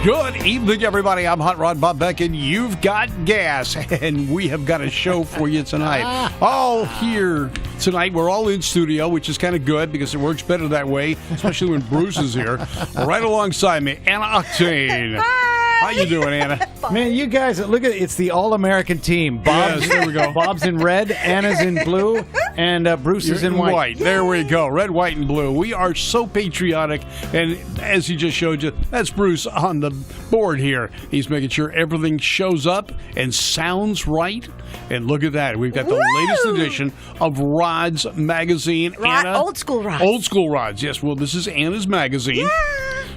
Good evening, everybody. I'm Hot Rod Bob Beck, and you've got gas. And we have got a show for you tonight. All here tonight. We're all in studio, which is kind of good because it works better that way, especially when Bruce is here. Right alongside me, Anna Octane. How you doing, Anna? Man, you guys, look at it. It's the all-American team. Yes, there we go. Bob's in red, Anna's in blue, and Bruce is in white. There we go. Red, white, and blue. We are so patriotic. And as he just showed you, that's Bruce on the board here. He's making sure everything shows up and sounds right. And look at that. We've got the latest edition of Rod's magazine. Anna, old school Rods. Old school Rods. Yes, well, this is Anna's magazine. Yeah.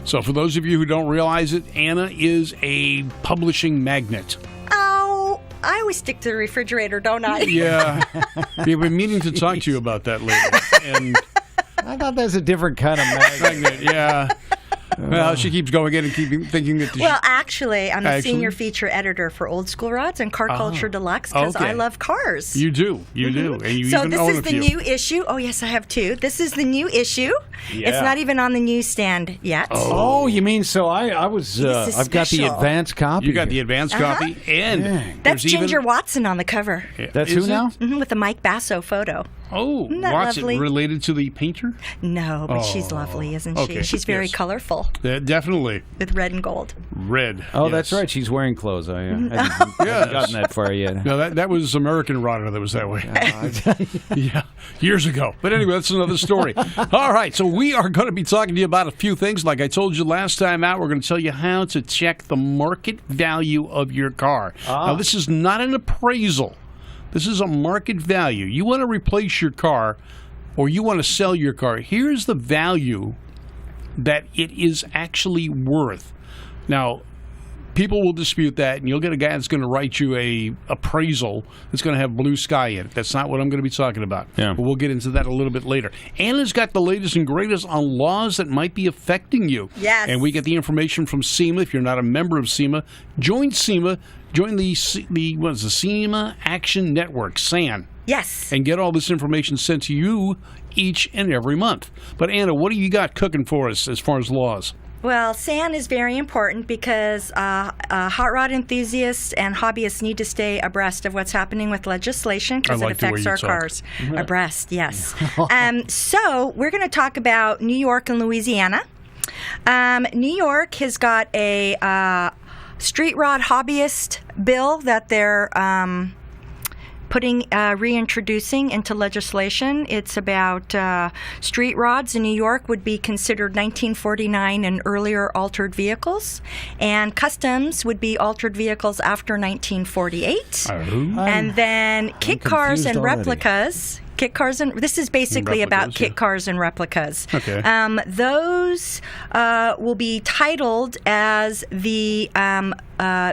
So for those of you who don't realize it, Anna is a publishing magnet. Oh, I always stick to the refrigerator, don't I? Yeah. We've been meaning to talk to you about that later. And I thought that's a different kind of magnet, yeah. Well, she keeps going in and thinking that... Well, actually, I'm the senior feature editor for Old School Rods and Car Culture Deluxe because I love cars. You do. You do. And you so even this own is a the few. new issue. Oh, yes, I have two. This is the new issue. Yeah. It's not even on the newsstand yet. Oh, you mean so I was... This is I've got the special. advanced copy. You got the advanced copy, and That's there's even... Ginger Watson on the cover. That's Is who it? now? With the Mike Basso photo. Oh, Isn't that Watson lovely? related to the painter? No, but she's lovely, isn't she? Okay, She's very yes. colorful Definitely. with red and gold. Red. Oh, yes. that's right. She's wearing clothes. I haven't gotten that far yet. No, that was American Rodder that was that way. Yeah, years ago. But anyway, that's another story. All right, so we are going to be talking to you about a few things. Like I told you last time out, we're going to tell you how to check the market value of your car. Now, this is not an appraisal. This is a market value. You want to replace your car or you want to sell your car. Here's the value that it is actually worth. Now, people will dispute that, and you'll get a guy that's going to write you a appraisal that's going to have blue sky in it. That's not what I'm going to be talking about. Yeah. But we'll get into that a little bit later. Anna's got the latest and greatest on laws that might be affecting you. Yes. And we get the information from SEMA. If you're not a member of SEMA, join SEMA. Join the what is the SEMA Action Network, SAN. Yes. And get all this information sent to you each and every month. But Anna, what do you got cooking for us as far as laws? Well, SAN is very important because hot rod enthusiasts and hobbyists need to stay abreast of what's happening with legislation because like it the way affects you our talk. cars. Abreast, yes. So we're going to talk about New York and Louisiana. New York has got a street rod hobbyist bill that they're reintroducing into legislation. It's about street rods in New York would be considered 1949 and earlier altered vehicles, and customs would be altered vehicles after 1948. And then kit cars and confused already. replicas. Kit cars and this is basically about Replicas, kit cars and replicas. Okay. Those will be titled as the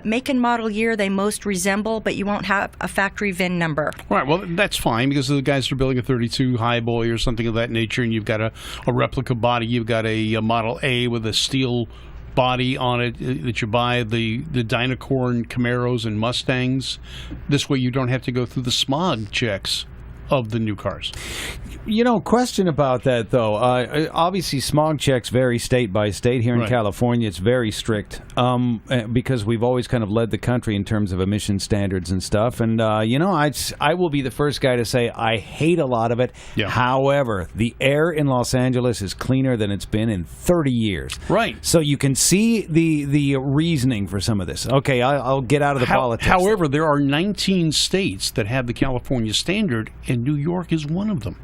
make and model year they most resemble, but you won't have a factory VIN number. Right, well, that's fine because the guys are building a 32 Highboy or something of that nature, and you've got a replica body. You've got a Model A with a steel body on it that you buy, the Dynacorn Camaros and Mustangs. This way you don't have to go through the smog checks of the new cars. You know, question about that, though. Obviously, smog checks vary state by state. Here in Right. California, it's very strict because we've always kind of led the country in terms of emission standards and stuff. And, I will be the first guy to say I hate a lot of it. Yeah. However, the air in Los Angeles is cleaner than it's been in 30 years. Right. So you can see the reasoning for some of this. Okay, I'll get out of the politics. However, there are 19 states that have the California standard, and New York is one of them.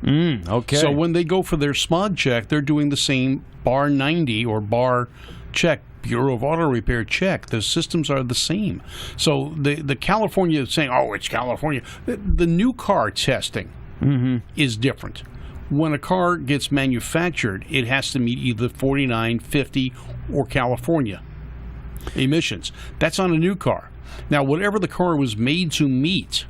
Okay. So when they go for their smog check, they're doing the same bar 90 or bar check, Bureau of Auto Repair check. The systems are the same. So the California is saying, oh, it's California. The new car testing is different. When a car gets manufactured, it has to meet either 49, 50, or California emissions. That's on a new car. Now, whatever the car was made to meet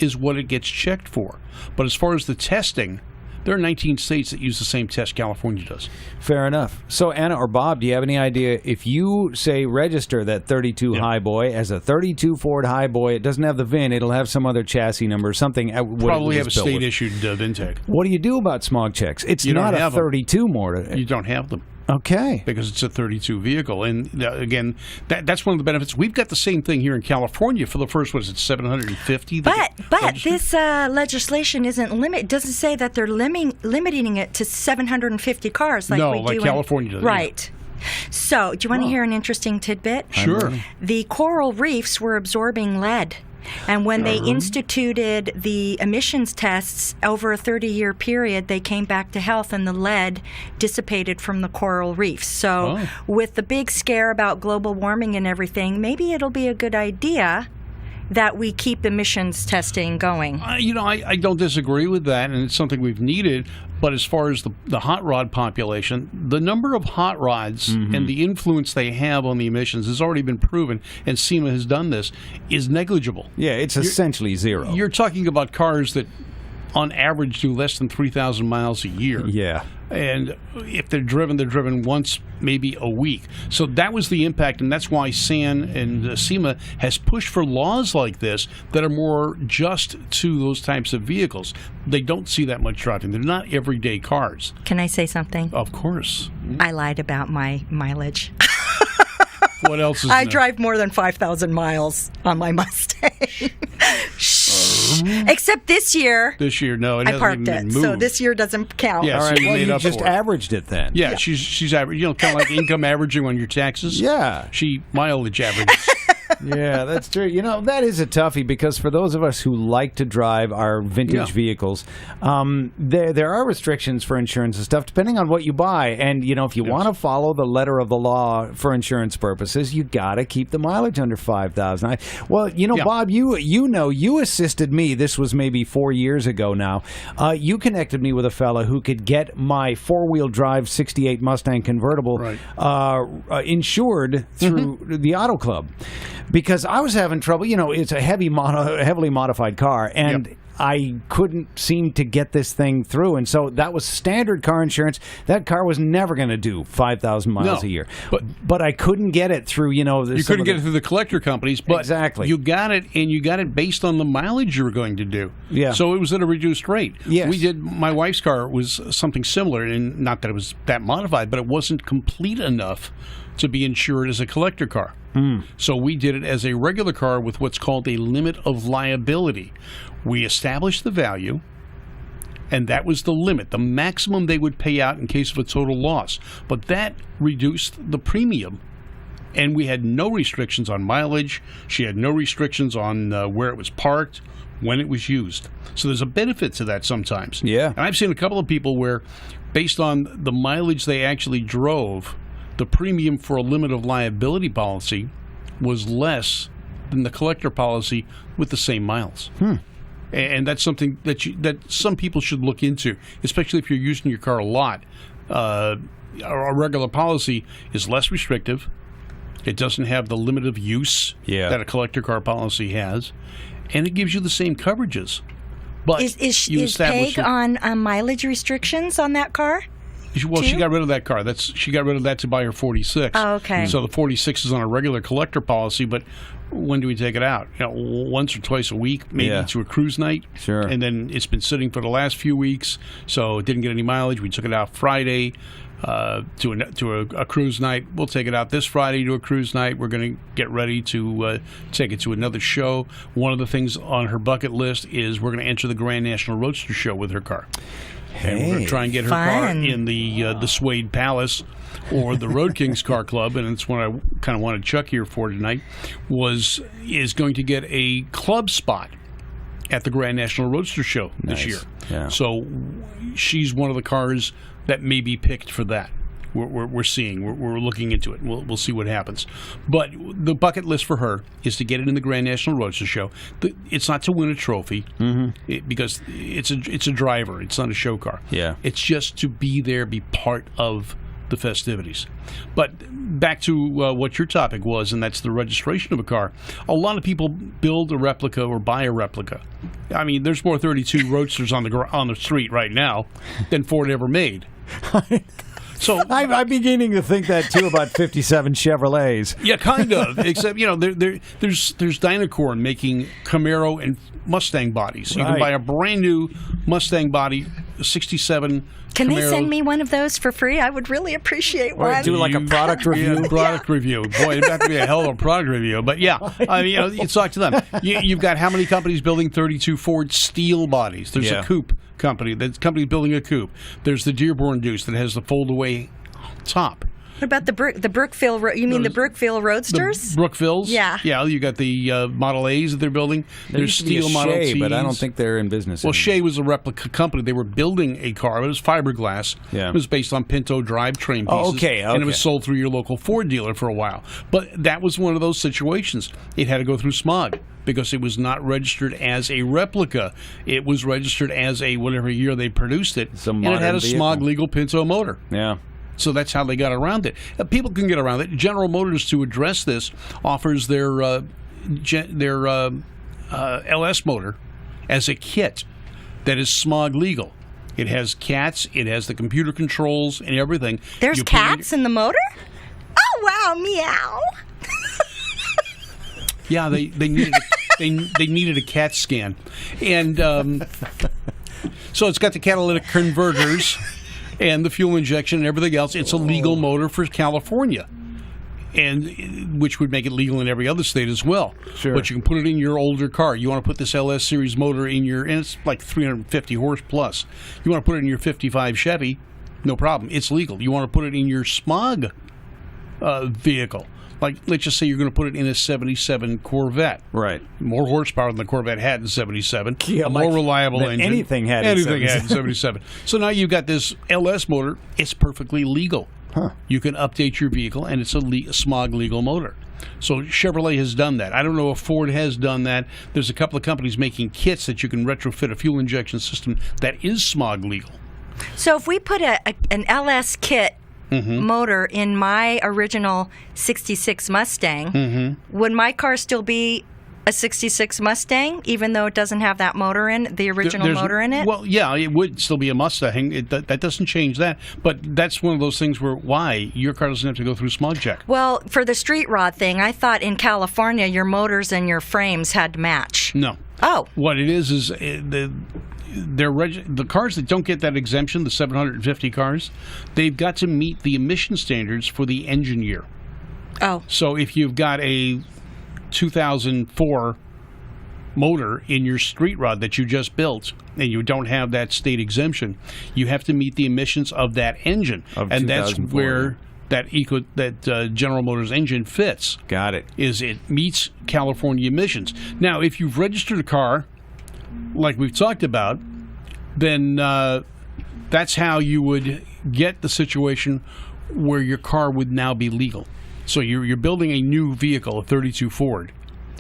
is what it gets checked for. But as far as the testing, there are 19 states that use the same test California does. Fair enough. So, Anna or Bob, do you have any idea if you, say, register that 32 Highboy as a 32 Ford Highboy, it doesn't have the VIN, it'll have some other chassis number, something. Probably have a state-issued VIN tag. What do you do about smog checks? It's You don't not a have them. 32 more. You don't have them. Okay. because it's a 32 vehicle. And again, that's one of the benefits. We've got the same thing here in California for the first, what is it, 750? But this legislation doesn't say that they're limiting it to 750 cars like we do. No, like California does. Right. So, do you want to hear an interesting tidbit? Sure. The coral reefs were absorbing lead. And when they instituted the emissions tests over a 30-year period, they came back to health and the lead dissipated from the coral reefs. So with the big scare about global warming and everything, maybe it'll be a good idea that we keep emissions testing going. I don't disagree with that, and it's something we've needed. But as far as the hot rod population, the number of hot rods and the influence they have on the emissions has already been proven, and SEMA has done this, is negligible. Yeah, it's essentially zero. You're talking about cars that, on average, do less than 3,000 miles a year. Yeah. And if they're driven once, maybe a week. So that was the impact, and that's why SAN and SEMA has pushed for laws like this that are more just to those types of vehicles. They don't see that much driving. They're not everyday cars. Can I say something? Of course. I lied about my mileage. What else is I there? drive more than 5,000 miles on my Mustang. Except this year. This year, no, it I hasn't parked even it, been moved. so this year doesn't count. Yeah, All so right, you well, made you up just for it. averaged it then. Yeah, she's average. Kind of like income averaging on your taxes. Yeah. She mileage averages. Yeah, that's true. That is a toughie because for those of us who like to drive our vintage vehicles, there are restrictions for insurance and stuff depending on what you buy. And, if you want to follow the letter of the law for insurance purposes, you got to keep the mileage under 5,000. Well, Bob, you assisted me. This was maybe 4 years ago now. You connected me with a fella who could get my four-wheel drive 68 Mustang convertible insured through the Auto Club. Because I was having trouble, it's a heavily modified car, and I couldn't seem to get this thing through. And so that was standard car insurance. That car was never going to do 5,000 miles a year. But I couldn't get it through, You couldn't get it through the collector companies, but exactly. You got it, and you got it based on the mileage you were going to do. Yeah. So it was at a reduced rate. Yes. My wife's car was something similar, and not that it was that modified, but it wasn't complete enough to be insured as a collector car. So we did it as a regular car with what's called a limit of liability. We established the value, and that was the limit, the maximum they would pay out in case of a total loss. But that reduced the premium, and we had no restrictions on mileage. She had no restrictions on where it was parked, when it was used. So there's a benefit to that sometimes. Yeah. And I've seen a couple of people where, based on the mileage they actually drove, the premium for a limit of liability policy was less than the collector policy with the same miles. And that's something that some people should look into, especially if you're using your car a lot. A regular policy is less restrictive. It doesn't have the limit of use that a collector car policy has, and it gives you the same coverages. But is PEG on mileage restrictions on that car? Well, she got rid of that car. She got rid of that to buy her 46. Oh, okay. So the 46 is on a regular collector policy, but when do we take it out? Once or twice a week, maybe to a cruise night. Sure. And then it's been sitting for the last few weeks, so it didn't get any mileage. We took it out Friday to a cruise night. We'll take it out this Friday to a cruise night. We're going to get ready to take it to another show. One of the things on her bucket list is we're going to enter the Grand National Roadster Show with her car. And we're going to try and get her car in the Suede Palace or the Road Kings Car Club, and it's what I kind of wanted Chuck here for tonight, is going to get a club spot at the Grand National Roadster Show this year. Yeah. So she's one of the cars that may be picked for that. We're seeing. We're looking into it. We'll see what happens. But the bucket list for her is to get it in the Grand National Roadster Show. It's not to win a trophy because it's a driver. It's not a show car. Yeah. It's just to be there, be part of the festivities. But back to what your topic was, and that's the registration of a car. A lot of people build a replica or buy a replica. I mean, there's more 32 Roadsters on the street right now than Ford ever made. So I'm beginning to think that too about 57 Chevrolets. Yeah, kind of. Except there's Dynacorn making Camaro and Mustang bodies. You can buy a brand new Mustang body '67. Can they Camaro. send me one of those for free? I would really appreciate one. do like a product review. Yeah, product review. Boy, it'd have to be a hell of a product review. But yeah, I mean, you talk to them. You've got how many companies building 32 Ford steel bodies? There's a coupe company. That company building a coupe. There's the Dearborn Deuce that has the fold-away top. What about the Brookfield? You mean the Brookfield Roadsters? The Brookfields? Yeah. Yeah, you got the Model A's that they're building. There There's used to be a steel Model Shea, T's. but I don't think they're in business Well, anymore. Shea was a replica company. They were building a car. It was fiberglass. Yeah. It was based on Pinto drivetrain pieces. Oh, okay. And it was sold through your local Ford dealer for a while. But that was one of those situations. It had to go through smog because it was not registered as a replica. It was registered as a whatever year they produced it. It's a and it had modern a vehicle. smog-legal Pinto motor. Yeah. So that's how they got around it. People can get around it. General Motors, to address this, offers their LS motor as a kit that is smog legal. It has cats, it has the computer controls and everything. There's You put in- cats in the motor? Oh, wow, meow. Yeah, they needed they needed a CAT scan, and so it's got the catalytic converters and the fuel injection and everything else. It's a legal motor for California, and which would make it legal in every other state as well. Sure. But you can put it in your older car. You want to put this LS series motor in your, and it's like 350 horse plus. You want to put it in your 55 Chevy, no problem. It's legal. You want to put it in your smog vehicle. Like, let's just say you're going to put it in a 77 Corvette. Right. More horsepower than the Corvette had in 77. Yeah, a more like reliable than engine. anything had in 77. So now you've got this LS motor. It's perfectly legal. Huh. You can update your vehicle, and it's a smog legal motor. So Chevrolet has done that. I don't know if Ford has done that. There's a couple of companies making kits that you can retrofit a fuel injection system that is smog legal. So if we put an LS kit motor in my original 66 Mustang, would my car still be a 66 Mustang, even though it doesn't have that motor in the original motor in it? Well, yeah, it would still be a Mustang. That doesn't change that. But that's one of those things where why your car doesn't have to go through smog check. Well, for the street rod thing, I thought in California your motors and your frames had to match. No. Oh. What it is the cars that don't get that exemption, the 750 cars, they've got to meet the emission standards for the engine year. Oh. So if you've got a 2004 motor in your street rod that you just built and you don't have that state exemption, you have to meet the emissions of that engine. And that's 2004. where that General Motors engine fits. Got it. Is it meets California emissions. Now, if you've registered a car, like we've talked about, then that's how you would get the situation where your car would now be legal. So you're building a new vehicle, a 32 Ford.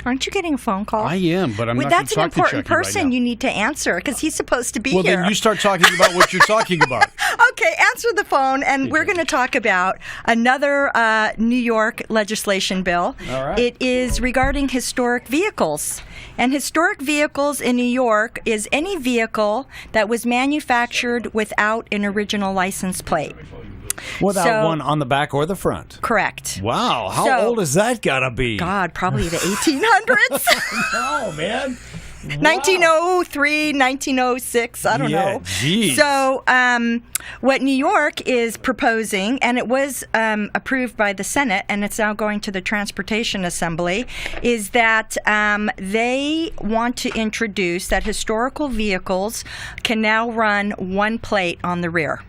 Aren't you getting a phone call? I am, but I'm not going That's to an talk to important Chucky right person now. you need to answer because he's supposed to be Well, here. then you start talking about what you're talking about. Okay, answer the phone, and we're going to talk about another New York legislation bill. All right. It is regarding historic vehicles. And historic vehicles in New York is any vehicle that was manufactured without an original license plate. Without one on the back or the front. Correct. Wow. How So- old has that got to be? God, probably the 1800s. Oh, man. 1903, 1906, I don't Yeah, know. geez. So, what New York is proposing, and it was approved by the Senate, and it's now going to the Transportation Assembly, is that they want to introduce that historical vehicles can now run one plate on the rear.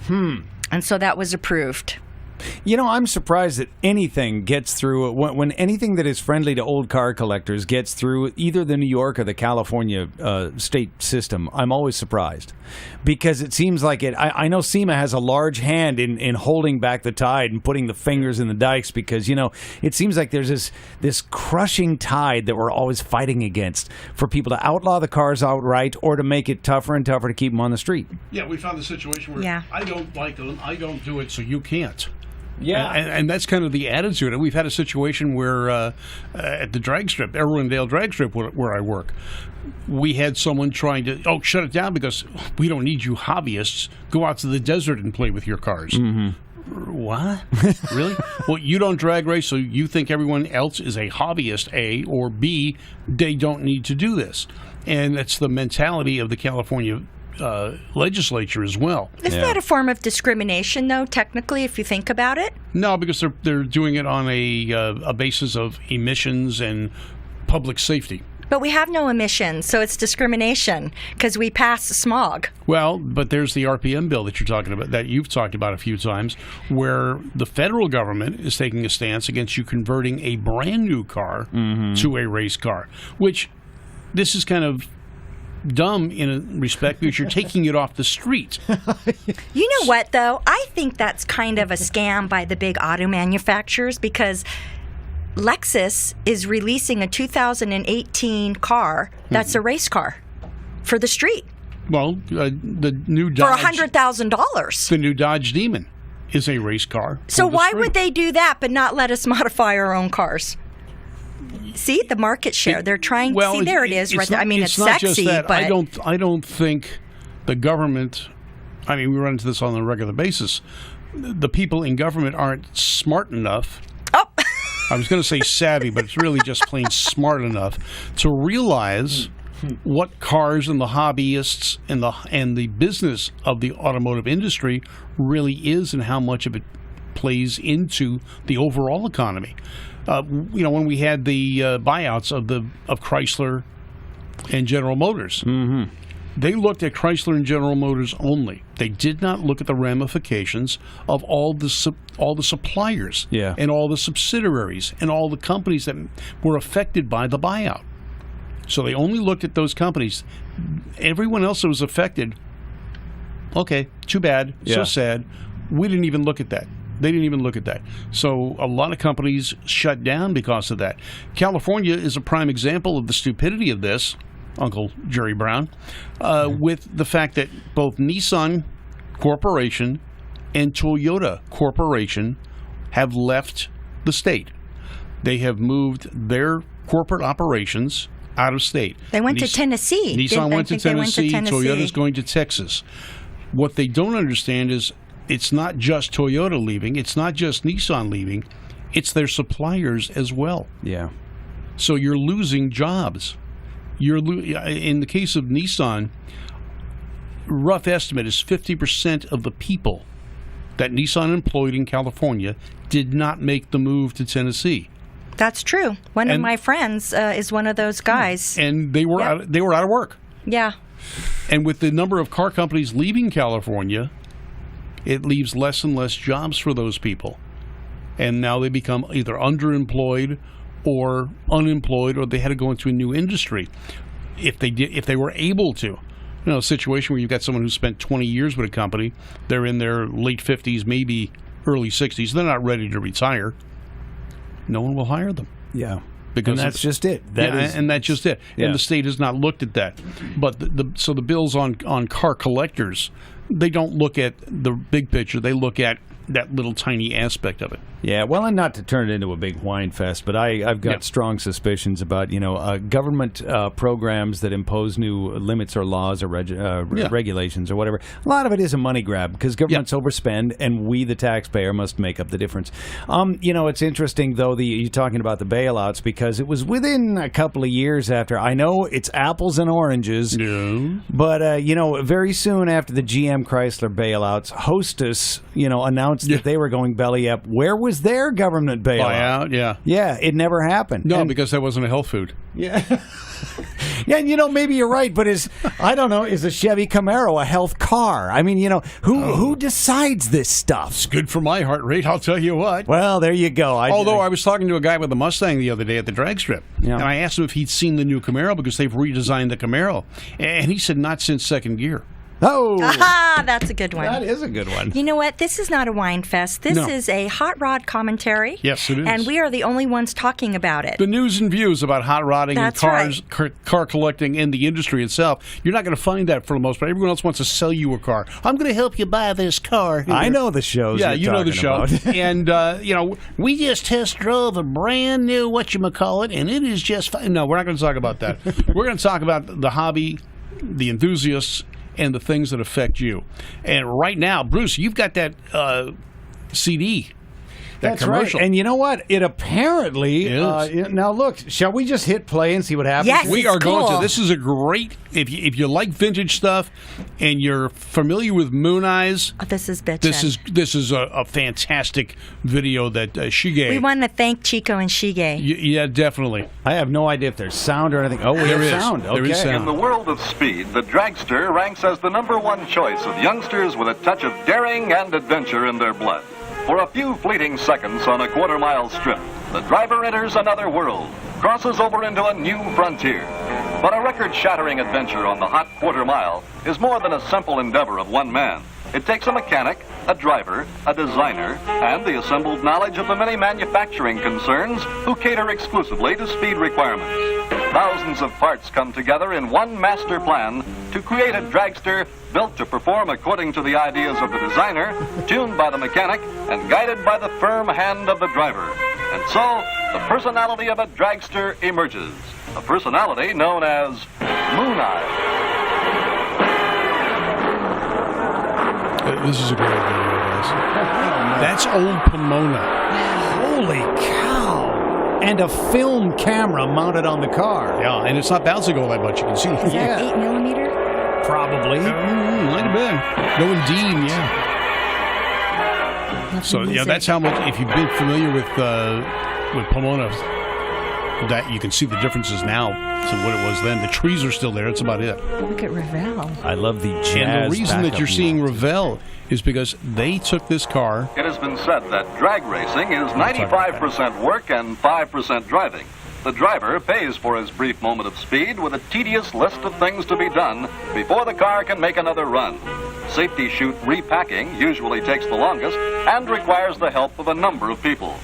And so that was approved. You know, I'm surprised that anything gets through, when anything that is friendly to old car collectors gets through either the New York or the California state system. I'm always surprised because it seems like it. I know SEMA has a large hand in holding back the tide and putting the fingers in the dikes because, you know, it seems like there's this crushing tide that we're always fighting against for people to outlaw the cars outright or to make it tougher and tougher to keep them on the street. Yeah, we found the situation where Yeah. I don't like them, I don't do it, so you can't. Yeah. And that's kind of the attitude. We've had a situation where at the drag strip, Erwindale drag strip where I work, we had someone trying to, shut it down because we don't need you hobbyists. Go out to the desert and play with your cars. What? Really? Well, you don't drag race, so you think everyone else is a hobbyist, A, or B, they don't need to do this. And that's the mentality of the California legislature as well. Isn't that a form of discrimination, though, technically, if you think about it? No, because they're doing it on a basis of emissions and public safety. But we have no emissions, so it's discrimination because we pass smog. Well, but there's the RPM bill that you're talking about, that you've talked about a few times, where the federal government is taking a stance against you converting a brand new car to a race car, which this is kind of dumb in a respect because you're taking it off the street. You know what, though? I think that's kind of a scam by the big auto manufacturers because Lexus is releasing a 2018 car that's a race car for the street. Well, the new Dodge... For $100,000. The new Dodge Demon is a race car. So why would they do that but not let us modify our own cars? See, the market share. They're trying... Well, see, there it is. Right there. I mean, it's not sexy, just that. but... I don't think the government... I mean, we run into this on a regular basis. The people in government aren't smart enough... Oh! I was going to say savvy, but it's really just plain smart enough to realize what cars and the hobbyists and the business of the automotive industry really is and how much of it plays into the overall economy. When we had the buyouts of Chrysler and General Motors, they looked at Chrysler and General Motors only. They did not look at the ramifications of all the suppliers and all the subsidiaries and all the companies that were affected by the buyout. So they only looked at those companies. Everyone else that was affected, okay, too bad, so sad. We didn't even look at that. They didn't even look at that. So a lot of companies shut down because of that. California is a prime example of the stupidity of this, Uncle Jerry Brown, with the fact that both Nissan Corporation and Toyota Corporation have left the state. They have moved their corporate operations out of state. They went to Tennessee. Nissan went to Tennessee. Toyota's going to Texas. What they don't understand is it's not just Toyota leaving. It's not just Nissan leaving. It's their suppliers as well. Yeah. So you're losing jobs. In the case of Nissan, rough estimate is 50% of the people that Nissan employed in California did not make the move to Tennessee. That's true. One of my friends is one of those guys. And they were out of work. Yeah. And with the number of car companies leaving California, it leaves less and less jobs for those people. And now they become either underemployed or unemployed, or they had to go into a new industry if they were able to. A situation where you've got someone who spent 20 years with a company, they're in their late 50s, maybe early 60s, they're not ready to retire. No one will hire them. Yeah. Because that's just it. And that's just it. Yeah. And the state has not looked at that. But so the bills on car collectors, they don't look at the big picture. They look at that little tiny aspect of it. Yeah, well, and not to turn it into a big whine fest, but I've got strong suspicions about government programs that impose new limits or laws or regulations or whatever. A lot of it is a money grab because governments overspend, and we, the taxpayer, must make up the difference. It's interesting though you're talking about the bailouts because it was within a couple of years after. I know it's apples and oranges, but very soon after the GM Chrysler bailouts, Hostess announced that they were going belly up. Where was their government bailout? Yeah, it never happened. No, because that wasn't a health food. Yeah. Yeah, and maybe you're right, but is a Chevy Camaro a health car? I mean, who decides this stuff? It's good for my heart rate, I'll tell you what. Well, there you go. I was talking to a guy with a Mustang the other day at the drag strip, and I asked him if he'd seen the new Camaro because they've redesigned the Camaro, and he said not since second gear. Oh, that's a good one. That is a good one. You know what? This is not a wine fest. This is a hot rod commentary. Yes, it is. And we are the only ones talking about it. The news and views about hot rodding and cars, car collecting, and the industry itself. You're not going to find that for the most part. Everyone else wants to sell you a car. I'm going to help you buy this car. I know the shows. Yeah, you know the show. And, we just test drove a brand new whatchamacallit, and it is just fine. No, we're not going to talk about that. We're going to talk about the hobby, the enthusiasts, and the things that affect you. And right now, Bruce, you've got that CD. That's commercial. right. And you know what? It apparently Is. now look. Shall we just hit play and see what happens? Yes. We It's are going cool. to. This is a great. If you like vintage stuff and you're familiar with Moon Eyes, Oh, this is bitchin'. this is a fantastic video that Shige. We want to thank Chico and Shige. Yeah, definitely. I have no idea if there's sound or anything. Oh, we There have is. sound. There is Okay. sound. In the world of speed, the dragster ranks as the #1 choice of youngsters with a touch of daring and adventure in their blood. For a few fleeting seconds on a quarter-mile strip, the driver enters another world, crosses over into a new frontier. But a record-shattering adventure on the hot quarter-mile is more than a simple endeavor of one man. It takes a mechanic, a driver, a designer, and the assembled knowledge of the many manufacturing concerns who cater exclusively to speed requirements. Thousands of parts come together in one master plan to create a dragster built to perform according to the ideas of the designer, tuned by the mechanic, and guided by the firm hand of the driver. And so, the personality of a dragster emerges. A personality known as Moon Eye. This is a great video, guys. That's old Pomona. Holy cow! And a film camera mounted on the car. Yeah, and it's not bouncing all that much. You can see. Is that 8mm? Probably. Might have been. No, Dean, yeah. So yeah, that's how much. If you've been familiar with Pomona, that you can see the differences now to what it was then. The trees are still there. That's about it. Look at Ravel. I love the jazz. And the reason that backup you're seeing music. Revell is because they took this car. It has been said that drag racing is 95% work and 5% driving. The driver pays for his brief moment of speed with a tedious list of things to be done before the car can make another run. Safety chute repacking usually takes the longest and requires the help of a number of people.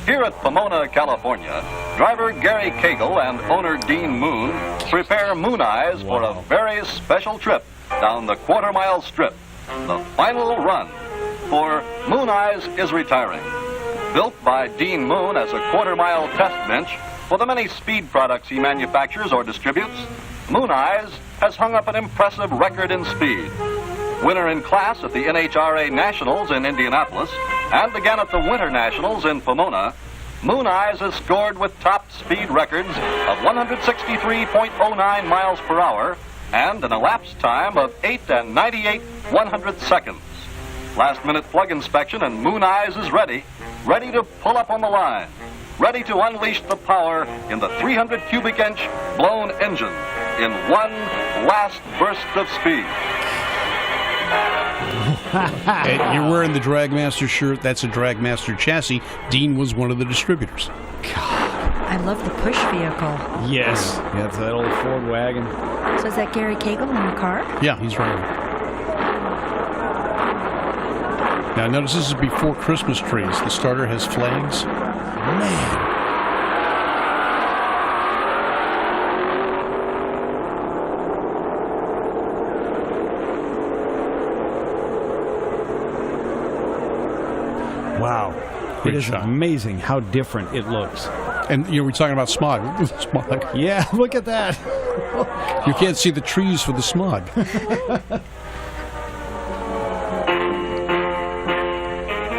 Here at Pomona, California, driver Gary Cagle and owner Dean Moon prepare Moon Eyes for a very special trip down the quarter-mile strip, the final run. For Moon Eyes is retiring. Built by Dean Moon as a quarter-mile test bench for the many speed products he manufactures or distributes, Moon Eyes has hung up an impressive record in speed. Winner in class at the NHRA Nationals in Indianapolis, and again at the Winter Nationals in Pomona, Moon Eyes has scored with top speed records of 163.09 miles per hour and an elapsed time of 8 98/100 seconds. Last-minute plug inspection and Moon Eyes is ready to pull up on the line, ready to unleash the power in the 300 cubic inch blown engine in one last burst of speed. And you're wearing the Dragmaster shirt. That's a Dragmaster chassis. Dean was one of the distributors. I love the push vehicle. Yes. Yeah, it's that old Ford wagon. So is that Gary Cagle in the car? Yeah, he's right. Now, notice this is before Christmas trees. The starter has flags. Man. Wow. Great It is shot. amazing how different it looks. And we're talking about smog. Smog. Yeah, look at that. You can't see the trees for the smog.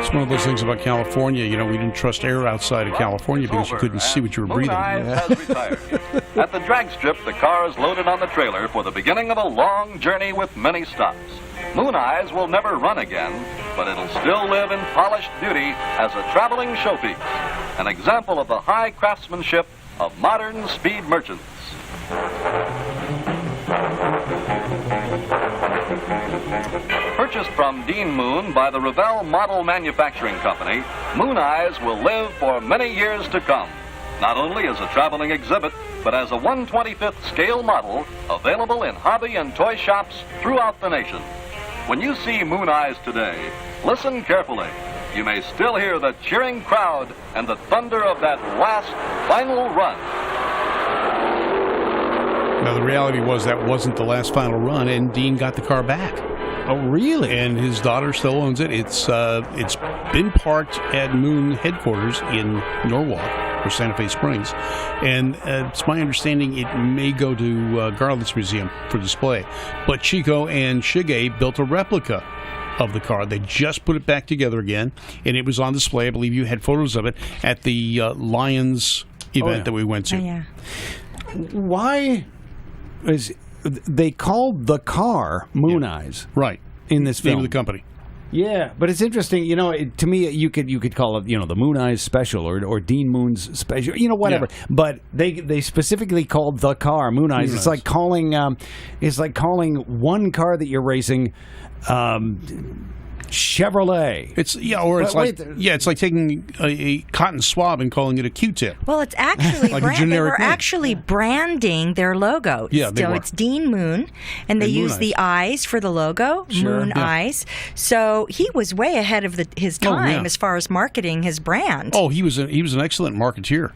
It's one of those things about California. You know, we didn't trust air outside of California because you couldn't see what you were Moon breathing. Eyes has retired. At the drag strip, the car is loaded on the trailer for the beginning of a long journey with many stops. Moon Eyes will never run again, but it'll still live in polished beauty as a traveling showpiece, an example of the high craftsmanship of modern speed merchants. Purchased from Dean Moon by the Revell Model Manufacturing Company, Moon Eyes will live for many years to come, not only as a traveling exhibit, but as a 1/25th scale model available in hobby and toy shops throughout the nation. When you see Moon Eyes today, listen carefully. You may still hear the cheering crowd and the thunder of that last final run. Now, the reality was that wasn't the last final run, and Dean got the car back. Oh, really? And his daughter still owns it. It's been parked at Moon headquarters in Norwalk or Santa Fe Springs, and it's my understanding it may go to Garland's Museum for display. But Chico and Shige built a replica of the car. They just put it back together again, and it was on display. I believe you had photos of it at the Lions event that we went to. Oh, yeah. Why is they called the car Moon Eyes Right. in this Name film? of the company. Yeah, but it's interesting. To me, you could call it the Moon Eyes Special or Dean Moon's Special. Whatever. Yeah. But they specifically called the car Moon Eyes. Moon It's Eyes. like calling one car that you're racing Chevrolet. It's it's like taking a cotton swab and calling it a Q-tip. Well, it's actually Like a they generic were name. actually branding their logo. Yeah, they so were. it's Dean Moon, and they And Moon use the eyes for the logo, Sure. Moon Yeah. Eyes. So he was way ahead of his time yeah. as far as marketing his brand. Oh, he was an excellent marketeer,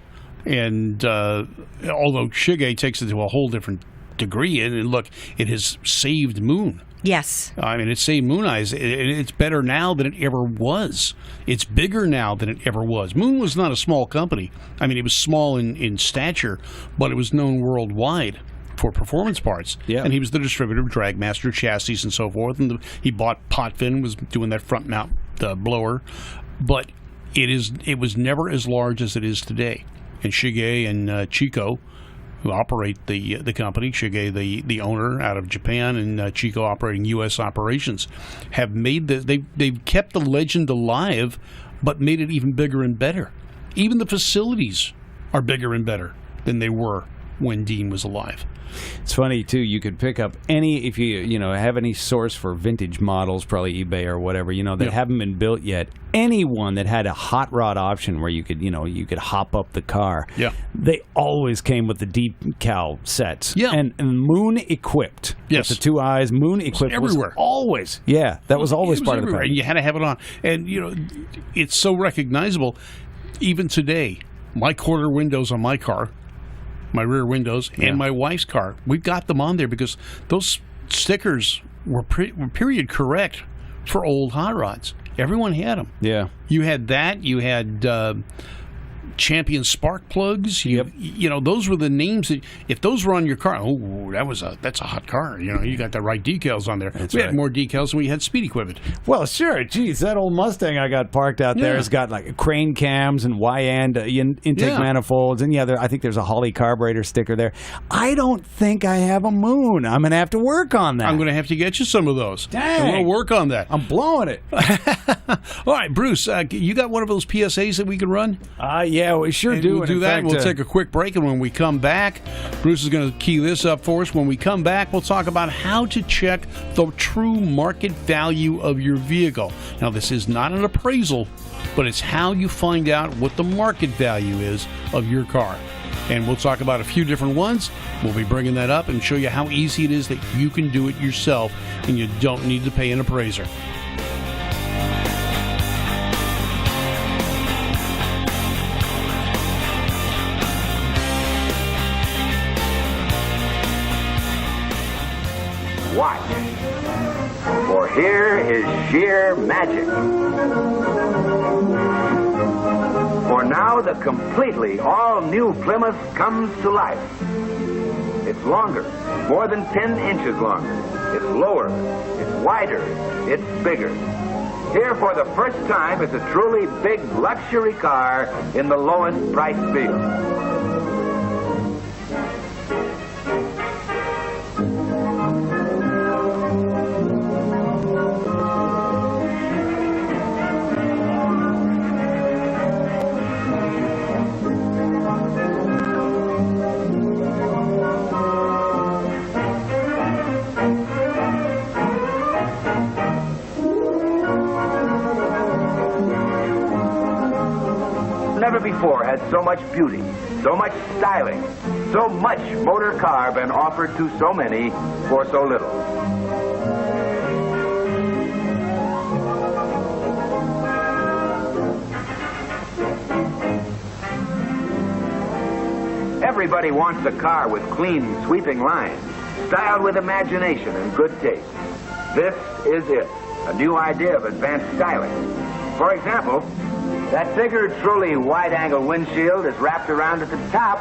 and although Shige takes it to a whole different degree, and look, it has saved Moon. Yes. I mean, it's saved Moon Eyes. It's better now than it ever was. It's bigger now than it ever was. Moon was not a small company. I mean, it was small in stature, but it was known worldwide for performance parts. Yeah. And he was the distributor of Dragmaster chassis and so forth. And he bought Potvin, was doing that front mount blower. But it was never as large as it is today. And Shige and Chico, who operate the company, Shige, the owner out of Japan, and Chico operating U.S. operations, have made they've kept the legend alive, but made it even bigger and better. Even the facilities are bigger and better than they were when Dean was alive. It's funny too. You could pick up any if you have any source for vintage models, probably eBay or whatever, that haven't been built yet. Anyone that had a hot rod option where you could hop up the car. Yeah. They always came with the decal sets. Yeah. And Moon equipped. Yes. With the two eyes, Moon equipped everywhere. was always. Yeah, that was always It was part of the everywhere, car. and you had to have it on. And it's so recognizable. Even today, my quarter windows on my car, my rear windows, and my wife's car, we've got them on there because those stickers were period correct for old hot rods. Everyone had them. Yeah. You had that. You had Champion spark plugs. Those were the names that if those were on your car, that's a hot car. You got the right decals on there. We had more decals than we had speed equipment. Well, sure. Geez, that old Mustang I got parked out there has got like crane cams and Y-end intake manifolds, and I think there's a Holley carburetor sticker there. I don't think I have a Moon. I'm gonna have to work on that. I'm going to have to get you some of those. Dang. I'm going to work on that. I'm blowing it. All right, Bruce, you got one of those PSAs that we can run? Yeah, we sure And do. we'll And do in that. fact, We'll take a quick break, and when we come back, Bruce is going to key this up for us. When we come back, we'll talk about how to check the true market value of your vehicle. Now, this is not an appraisal, but it's how you find out what the market value is of your car. And we'll talk about a few different ones. We'll be bringing that up and show you how easy it is that you can do it yourself, and you don't need to pay an appraiser. Watch, for here is sheer magic. For now, the completely all-new Plymouth comes to life. It's longer, more than 10 inches longer. It's lower, it's wider, it's bigger. Here for the first time is a truly big luxury car in the lowest price field. Never before has so much beauty, so much styling, so much motor car been offered to so many for so little. Everybody wants a car with clean, sweeping lines, styled with imagination and good taste. This is it, a new idea of advanced styling. For example, that bigger, truly wide-angle windshield is wrapped around at the top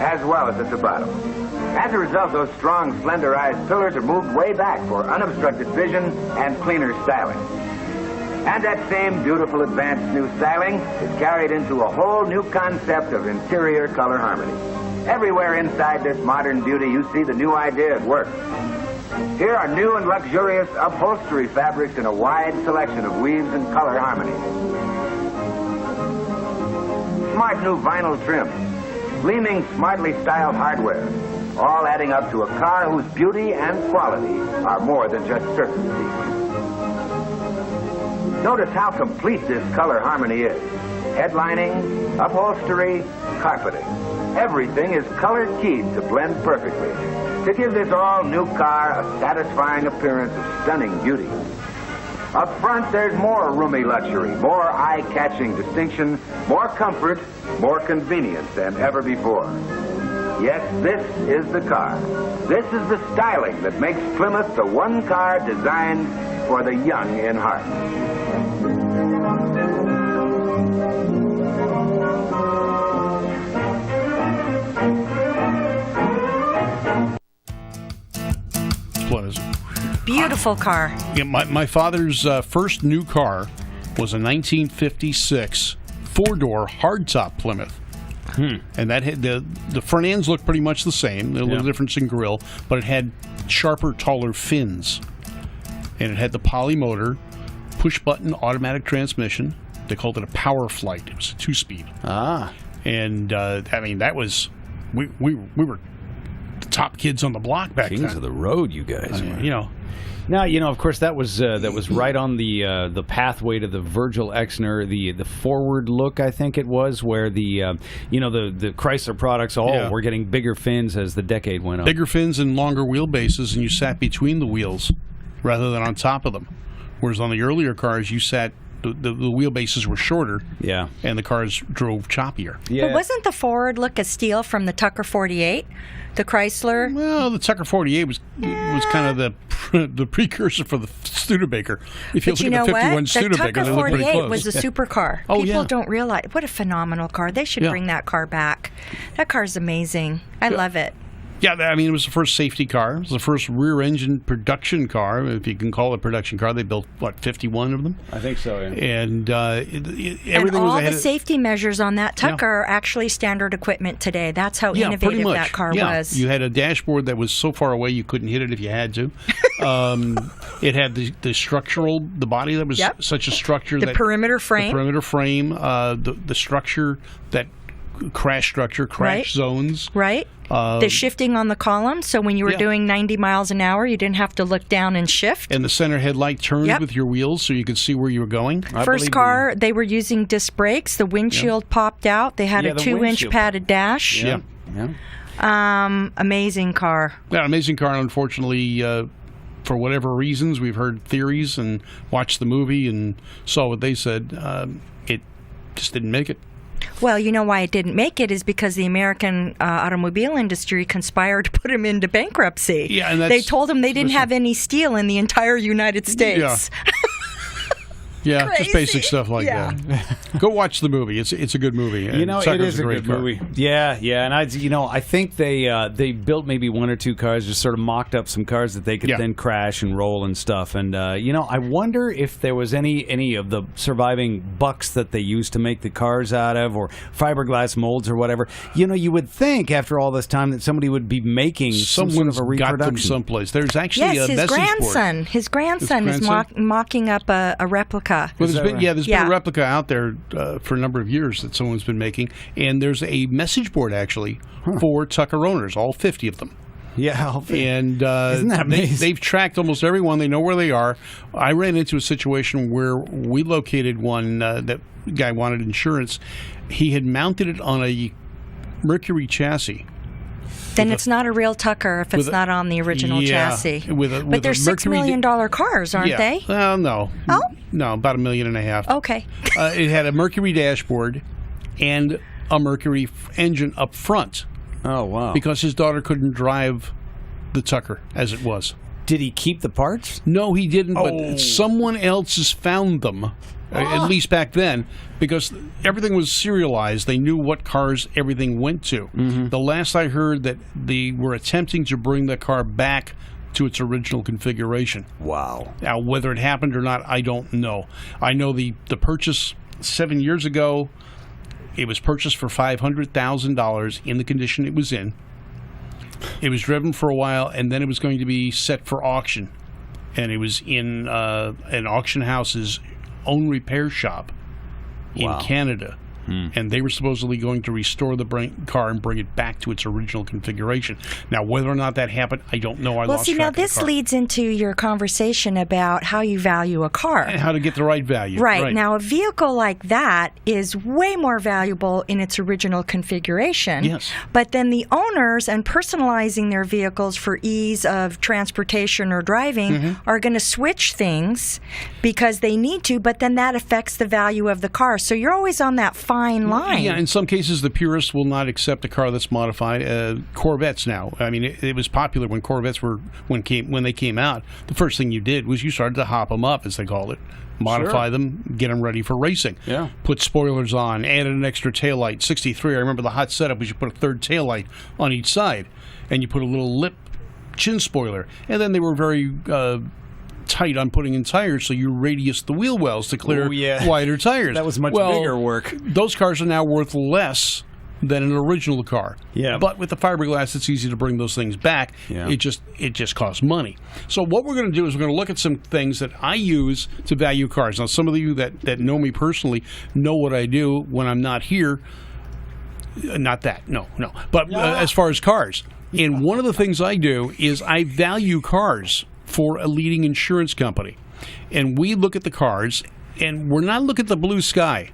as well as at the bottom. As a result, those strong, slenderized pillars are moved way back for unobstructed vision and cleaner styling. And that same beautiful advanced new styling is carried into a whole new concept of interior color harmony. Everywhere inside this modern beauty, you see the new idea at work. Here are new and luxurious upholstery fabrics in a wide selection of weaves and color harmony. Smart new vinyl trim, gleaming smartly styled hardware, all adding up to a car whose beauty and quality are more than just certainty. Notice how complete this color harmony is. Headlining, upholstery, carpeting. Everything is color-keyed to blend perfectly, to give this all-new car a satisfying appearance of stunning beauty. Up front, there's more roomy luxury, more eye-catching distinction, more comfort, more convenience than ever before. Yes, this is the car. This is the styling that makes Plymouth the one car designed for the young in heart. Beautiful car. Yeah, my father's first new car was a 1956 four-door hardtop Plymouth. And that had the front ends looked pretty much the same. A little difference in grille, but it had sharper, taller fins. And it had the poly motor, push-button automatic transmission. They called it a Power Flight. It was a 2-speed. Ah. And I mean, that was we were the top kids on the block back Kings then. of the road, you guys. You know. Now, of course, that was right on the pathway to the Virgil Exner, the forward look, I think it was, where the Chrysler products were getting bigger fins as the decade went on. Bigger fins and longer wheelbases, and you sat between the wheels rather than on top of them. Whereas on the earlier cars, you sat. The wheelbases were shorter, and the cars drove choppier. Yeah. But wasn't the forward look a steal from the Tucker 48, the Chrysler? Well, the Tucker 48 was kind of the precursor for the Studebaker. If you But look you know at the 51 what? The Studebaker, Tucker they look pretty 48 close. was a supercar. Oh, People yeah. don't realize what a phenomenal car. They should bring that car back. That car's amazing. I love it. Yeah, I mean, it was the first safety car. It was the first rear-engine production car, if you can call it a production car. They built, 51 of them? I think so, yeah. And everything And all was ahead the of... safety measures on that Tucker are actually standard equipment today. That's how pretty innovative much. that car Yeah. was. You had a dashboard that was so far away you couldn't hit it if you had to. It had the body that was such a structure. The perimeter frame. The perimeter frame, the structure, that crash zones. Right. The shifting on the column, so when you were doing 90 miles an hour, you didn't have to look down and shift. And the center headlight turned with your wheels so you could see where you were going. First car, they were using disc brakes. The windshield popped out. They had a 2-inch padded dash. Yeah. Amazing car. Yeah, amazing car. Unfortunately, for whatever reasons, we've heard theories and watched the movie and saw what they said. It just didn't make it. Well, you know why it didn't make it is because the American automobile industry conspired to put him into bankruptcy. Yeah, and they told him they didn't have any steel in the entire United States. Yeah, Crazy. just basic stuff like that. Go watch the movie. It's a good movie. It is a great good car. movie. Yeah, and I think they built maybe one or two cars, just sort of mocked up some cars that they could then crash and roll and stuff. And I wonder if there was any of the surviving bucks that they used to make the cars out of, or fiberglass molds or whatever. You would think after all this time that somebody would be making some sort of a reproduction. Got them someplace. There's actually yes, a message board. His grandson is mocking up a replica. Well, there's been a replica out there for a number of years that someone's been making, and there's a message board actually for Tucker owners, all 50 of them. Yeah, and isn't that amazing? They've tracked almost everyone. They know where they are. I ran into a situation where we located one that guy wanted insurance. He had mounted it on a Mercury chassis. Then it's not a real Tucker if it's not on the original chassis. But they're $6 million cars, aren't they? Well, no. Oh? No, about $1.5 million. Okay. It had a Mercury dashboard and a Mercury engine up front. Oh, wow. Because his daughter couldn't drive the Tucker as it was. Did he keep the parts? No, he didn't, but someone else has found them. At least back then, because everything was serialized. They knew what cars everything went to. Mm-hmm. The last I heard that they were attempting to bring the car back to its original configuration. Wow. Now, whether it happened or not, I don't know. I know the purchase 7 years ago, it was purchased for $500,000 in the condition it was in. It was driven for a while, and then it was going to be set for auction. And it was in an auction house's own repair shop in Canada. And they were supposedly going to restore the car and bring it back to its original configuration. Now, whether or not that happened, I don't know. I lost track now of the this car. leads into your conversation about how you value a car. And how to get the right value. Right. Now, a vehicle like that is way more valuable in its original configuration. Yes. But then the owners and personalizing their vehicles for ease of transportation or driving are going to switch things because they need to, but then that affects the value of the car. So you're always on that fine line. Yeah, in some cases, the purists will not accept a car that's modified. Corvettes now. I mean, it was popular when Corvettes when they came out. The first thing you did was you started to hop them up, as they call it. Modify them, get them ready for racing. Yeah. Put spoilers on, added an extra taillight. 63, I remember the hot setup was you put a third taillight on each side, and you put a little lip chin spoiler. And then they were very tight on putting in tires, so you radius the wheel wells to clear wider tires. That was much bigger work. Those cars are now worth less than an original car. Yeah. But with the fiberglass, it's easy to bring those things back. Yeah. It just costs money. So what we're going to do is we're going to look at some things that I use to value cars. Now, some of you that know me personally know what I do when I'm not here. Not that. No. But as far as cars. And one of the things I do is I value cars for a leading insurance company. And we look at the cars, and we're not looking at the blue sky.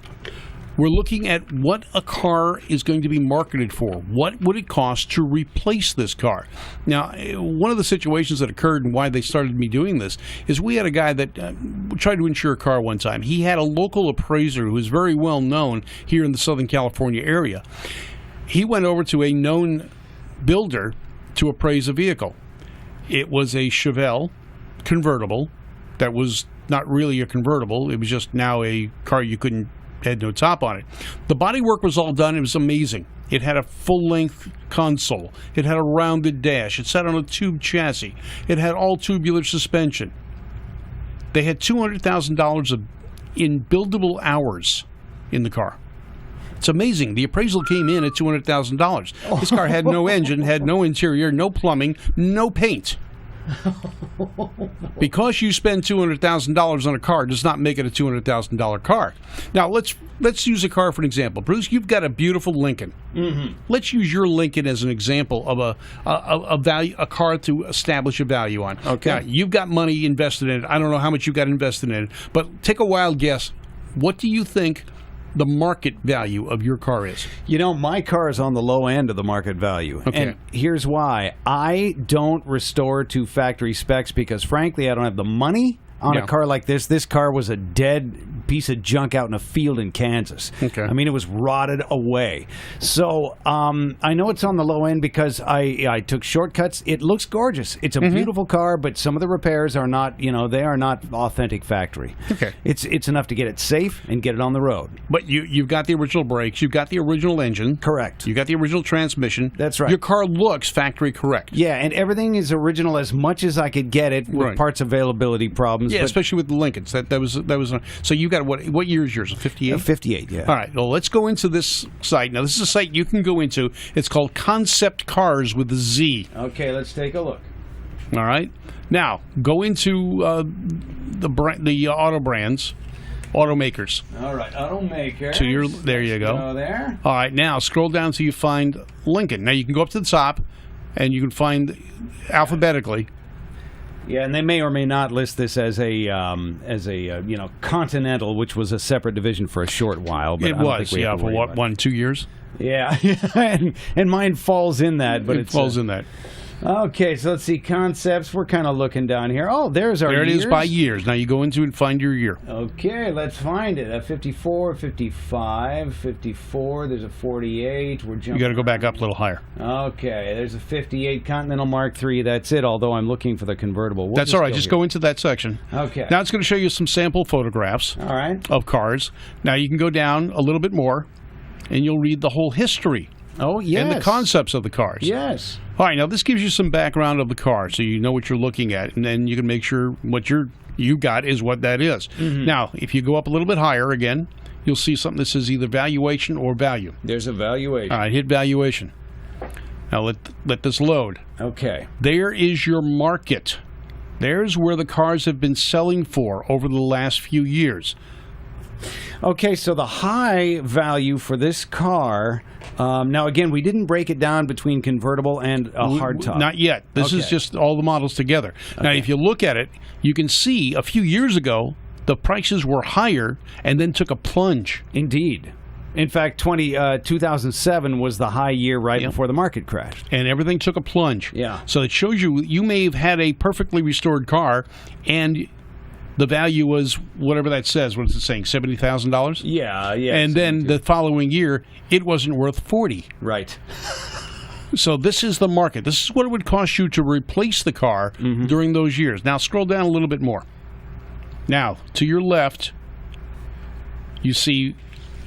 We're looking at what a car is going to be marketed for. What would it cost to replace this car? Now, one of the situations that occurred and why they started me doing this is we had a guy that tried to insure a car one time. He had a local appraiser who was very well known here in the Southern California area. He went over to a known builder to appraise a vehicle. It was a Chevelle convertible that was not really a convertible. It was just now a car had no top on it. The bodywork was all done. It was amazing. It had a full-length console. It had a rounded dash. It sat on a tube chassis. It had all tubular suspension. They had $200,000 in buildable hours in the car. It's amazing. The appraisal came in at $200,000. This car had no engine, had no interior, no plumbing, no paint. Because you spend $200,000 on a car does not make it a $200,000 car. Now let's use a car for an example. Bruce, you've got a beautiful Lincoln. Let's use your Lincoln as an example of a car to establish a value on. Okay. Now, you've got money invested in it. I don't know how much you got invested in it, but take a wild guess. What do you think the market value of your car is? You know, my car is on the low end of the market value. Okay. And here's why. I don't restore to factory specs because, frankly, I don't have the money on a car like this. This car was a dead piece of junk out in a field in Kansas. Okay. I mean, it was rotted away. So I know it's on the low end because I took shortcuts. It looks gorgeous. It's a beautiful car, but some of the repairs are not, they are not authentic factory. Okay. It's enough to get it safe and get it on the road. But you've got the original brakes. You've got the original engine. Correct. You got the original transmission. That's right. Your car looks factory correct. Yeah, and everything is original as much as I could get it with Right. parts availability problems. Yeah, but especially with the Lincolns. That was. So you got what year is yours? A 58? 58, yeah. All right. Well, let's go into this site. Now, this is a site you can go into. It's called Concept Cars with a Z. Okay, let's take a look. All right. Now, go into the auto brands, automakers. All right, automaker. There you go. Go there. All right. Now, scroll down till you find Lincoln. Now, you can go up to the top, and you can find alphabetically. Yeah, and they may or may not list this as a Continental, which was a separate division for a short while. But It I don't was, think we have to for worry what, about 1, 2 years? it. Yeah, and mine falls in that, but It falls in that. Okay, so let's see concepts. We're kind of looking down here. Oh, there's our There it years. is by years. Now you go into it and find your year. Okay, let's find it. A 54, 55, 54. There's a 48. We're jumping. You got to go back up a little higher. Okay, there's a 58 Continental Mark III. That's it, although I'm looking for the convertible. That's all right. Just go into that section. Okay. Now it's going to show you some sample photographs All right. of cars. Now you can go down a little bit more, and you'll read the whole history Oh, yes. and the concepts of the cars. Yes. All right, now this gives you some background of the car, so you know what you're looking at, and then you can make sure what you got is what that is. Now, if you go up a little bit higher again, you'll see something that says either valuation or value. There's a valuation. All right, hit valuation. Now let this load. Okay. There is your market. There's where the cars have been selling for over the last few years. Okay, so the high value for this car. Now, again, we didn't break it down between convertible and a hardtop. Not yet. This is Okay. just all the models together. Now, if you look at it, you can see a few years ago, the prices were higher and then took a plunge. Indeed. In fact, 2007 was the high year right before the market crashed. And everything took a plunge. Yeah. So it shows you may have had a perfectly restored car, and the value was whatever that says. What is it saying? $70,000? Yeah. And then the following year, it wasn't worth 40. Right. So this is the market. This is what it would cost you to replace the car during those years. Now scroll down a little bit more. Now, to your left, you see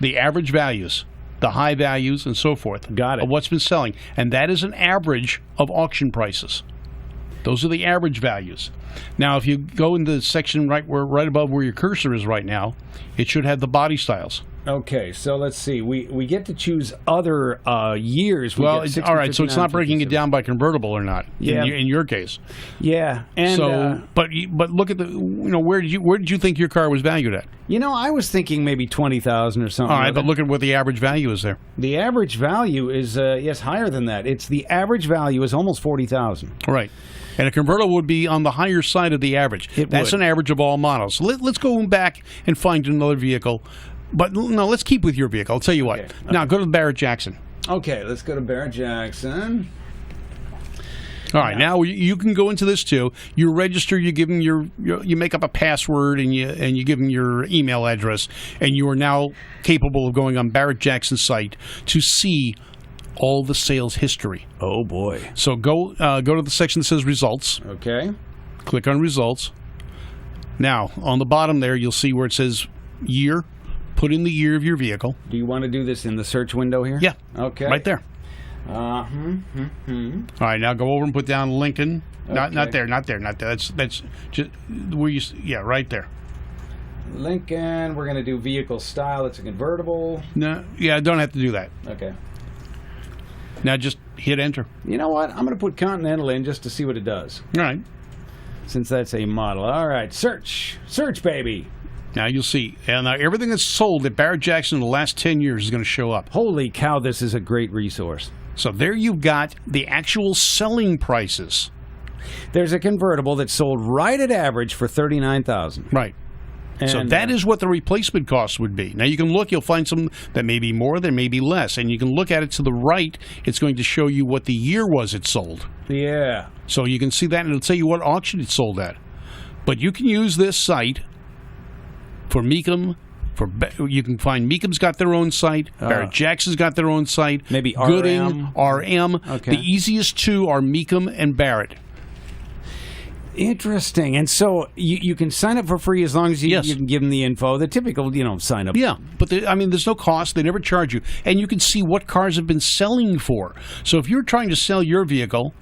the average values, the high values, and so forth. Got it. Of what's been selling. And that is an average of auction prices. Those are the average values. Now, if you go into the section right above where your cursor is right now, it should have the body styles. Okay, so let's see. We get to choose other years. We Well, get 60, all right, so it's 59, not breaking it 57. down by convertible or not. Yeah. In your case. Yeah, and So, but look at the where did you think your car was valued at? I was thinking maybe 20,000 or something. All right, with but it. look at what the average value is there. The average value is yes higher than that. It's the average value is almost 40,000. Right. And a convertible would be on the higher side of the average. That's would. an average of all models. Let's go back and find another vehicle. But no, let's keep with your vehicle. I'll tell you what. Okay. Now go to the Barrett Jackson. Okay, let's go to Barrett Jackson. All right, now you can go into this too. You register. You give them you make up a password and you give them your email address, and you are now capable of going on Barrett Jackson's site to see all the sales history. Oh boy. So go to the section that says results. Okay. Click on results. Now on the bottom there, you'll see where it says year. Put in the year of your vehicle. Do you want to do this in the search window here? Yeah. Okay. Right there. All right, now go over and put down Lincoln. Not Okay. there. That's just where you. Yeah, right there. Lincoln. We're going to do vehicle style. It's a convertible. No, yeah, don't have to do that. Okay. Now just hit enter. You know what? I'm going to put Continental in just to see what it does, All right. since that's a model. All right. Search, baby. Now you'll see. And now everything that's sold at Barrett Jackson in the last 10 years is going to show up. Holy cow! This is a great resource. So there you've got the actual selling prices. There's a convertible that sold right at average for $39,000. Right. So that is what the replacement cost would be. Now you can look, you'll find some that may be more, there may be less. And you can look at it to the right, it's going to show you what the year was it sold. Yeah. So you can see that, and it'll tell you what auction it sold at. But you can use this site for Mecum. You can find Mecum's got their own site. Barrett Jackson's got their own site. Maybe Gooding, RM. Okay. The easiest two are Mecum and Barrett. Interesting. And so you can sign up for free as long as you can give them the info. The typical, sign up. Yeah, but there's no cost. They never charge you. And you can see what cars have been selling for. So if you're trying to sell your vehicle,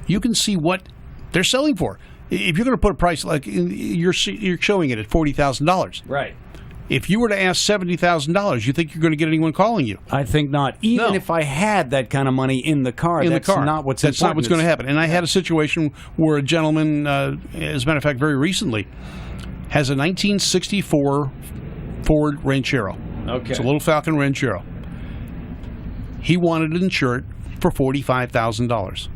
you can see what they're selling for. If you're going to put a price, like you're showing it at $40,000. Right. If you were to ask $70,000, you think you're going to get anyone calling you? I think not. Even No. if I had that kind of money in the car, That's not what's important. not what's going to happen. And I had a situation where a gentleman, as a matter of fact, very recently, has a 1964 Ford Ranchero. Okay. It's a little Falcon Ranchero. He wanted to insure it for $45,000.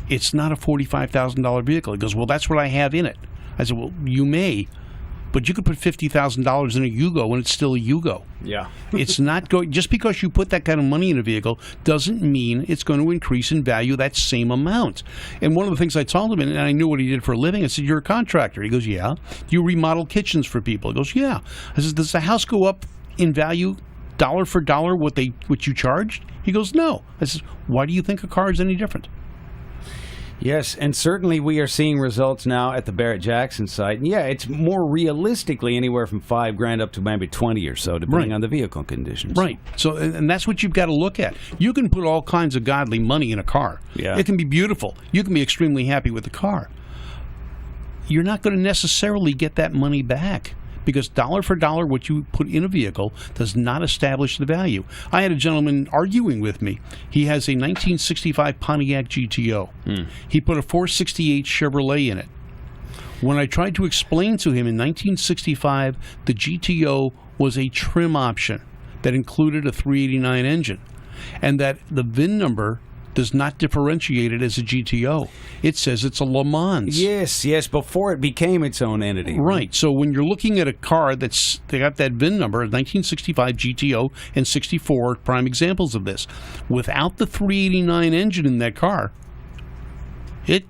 It's not a $45,000 vehicle. He goes, well, that's what I have in it. I said, well, you may, but you could put $50,000 in a Yugo and it's still a Yugo. Yeah. It's not going, just because you put that kind of money in a vehicle doesn't mean it's going to increase in value that same amount. And one of the things I told him, and I knew what he did for a living, I said, you're a contractor. He goes, yeah. Do you remodel kitchens for people? He goes, yeah. I said, does the house go up in value dollar for dollar what you charged? He goes, no. I said, why do you think a car is any different? Yes, and certainly we are seeing results now at the Barrett-Jackson site. And yeah, it's more realistically anywhere from $5,000 up to maybe 20 or so, depending Right. on the vehicle conditions. Right. So, and that's what you've got to look at. You can put all kinds of godly money in a car. Yeah. It can be beautiful. You can be extremely happy with the car. You're not going to necessarily get that money back, because dollar for dollar what you put in a vehicle does not establish the value. I had a gentleman arguing with me. He has a 1965 Pontiac GTO. He put a 468 Chevrolet in it. When I tried to explain to him in 1965 the GTO was a trim option that included a 389 engine, and that the VIN number does not differentiate it as a GTO. It says it's a Le Mans. Yes, before it became its own entity. Right. So when you're looking at a car they got that VIN number, 1965 GTO and 64 prime examples of this, without the 389 engine in that car, it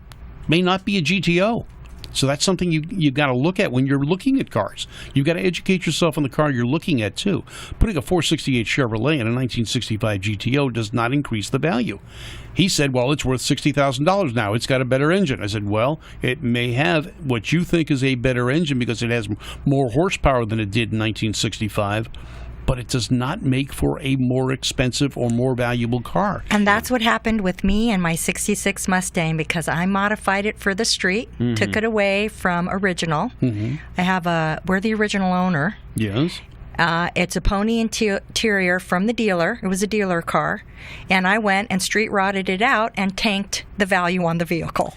may not be a GTO. So that's something you've got to look at when you're looking at cars. You've got to educate yourself on the car you're looking at, too. Putting a 468 Chevrolet in a 1965 GTO does not increase the value. He said, well, it's worth $60,000 now. It's got a better engine. I said, well, it may have what you think is a better engine because it has more horsepower than it did in 1965, but it does not make for a more expensive or more valuable car. And that's what happened with me and my 66 Mustang, because I modified it for the street, took it away from original. We're the original owner. Yes. It's a pony interior from the dealer. It was a dealer car. And I went and street rotted it out and tanked the value on the vehicle.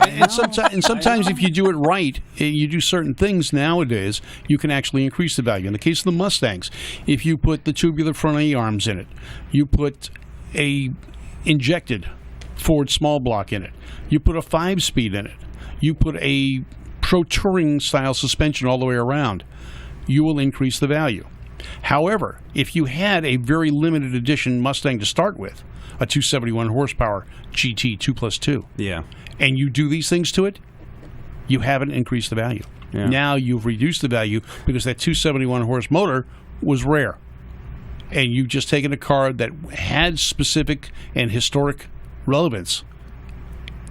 And sometimes if you do it right, you do certain things nowadays, you can actually increase the value. In the case of the Mustangs, if you put the tubular front A-arms in it, you put a injected Ford small block in it, you put a 5-speed in it, you put a Pro Touring style suspension all the way around, you will increase the value. However, if you had a very limited edition Mustang to start with, a 271 horsepower GT 2+2, Yeah. and you do these things to it, you haven't increased the value. Yeah. Now you've reduced the value because that 271 horse motor was rare. And you've just taken a car that had specific and historic relevance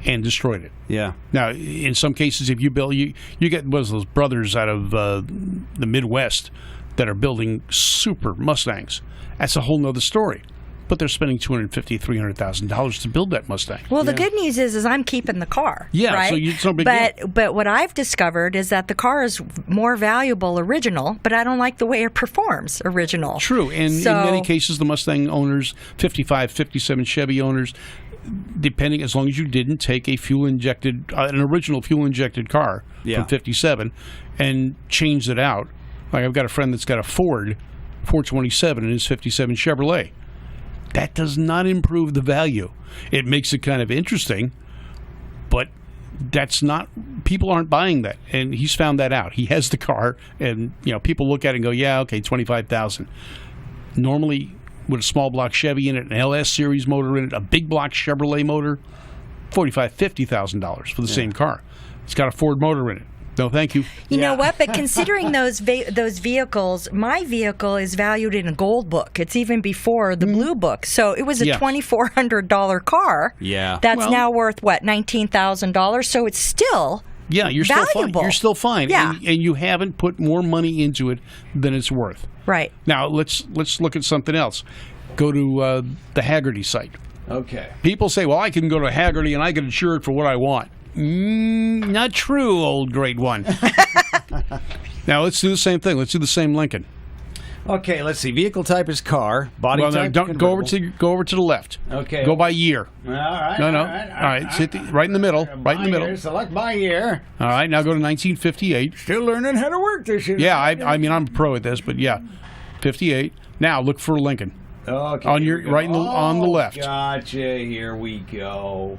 and destroyed it. Yeah. Now, in some cases, if you build, you get those brothers out of the Midwest that are building super Mustangs. That's a whole nother story. But they're spending $250,000, $300,000 to build that Mustang. Well, the good news is I'm keeping the car. Yeah, right? so it's no big deal. But what I've discovered is that the car is more valuable original, but I don't like the way it performs original. True, and in many cases, the Mustang owners, 55, 57 Chevy owners, depending, as long as you didn't take a an original fuel-injected car from 57 and changed it out. Like I've got a friend that's got a Ford 427 in his 57 Chevrolet. That does not improve the value. It makes it kind of interesting, but that's not, people aren't buying that. And he's found that out. He has the car, and people look at it and go, yeah, okay, $25,000. Normally, with a small block Chevy in it, an LS series motor in it, a big block Chevrolet motor, $45,000, $50,000 for the same car. It's got a Ford motor in it. No, thank you. You know what? But considering those vehicles, my vehicle is valued in a gold book. It's even before the blue book. So it was a $2,400 car. Yeah. That's now worth, what, $19,000? So it's still you're valuable. still fine. You're still fine. Yeah. And you haven't put more money into it than it's worth. Right. Now, let's look at something else. Go to the Hagerty site. Okay. People say, well, I can go to Hagerty and I can insure it for what I want. Not true, old great one. Now, let's do the same thing. Let's do the same Lincoln. Okay, let's see. Vehicle type is car. Body Well, no, type don't go over to the left. Okay. Go by year. All right. No. All All right. Hit right in the middle. Right in the middle. Select by year. All right. Now go to 1958. Still learning how to work this shit. Yeah, I mean I'm a pro at this, but yeah, 58. Now look for Lincoln. Okay. On your right on the left. Gotcha. Here we go.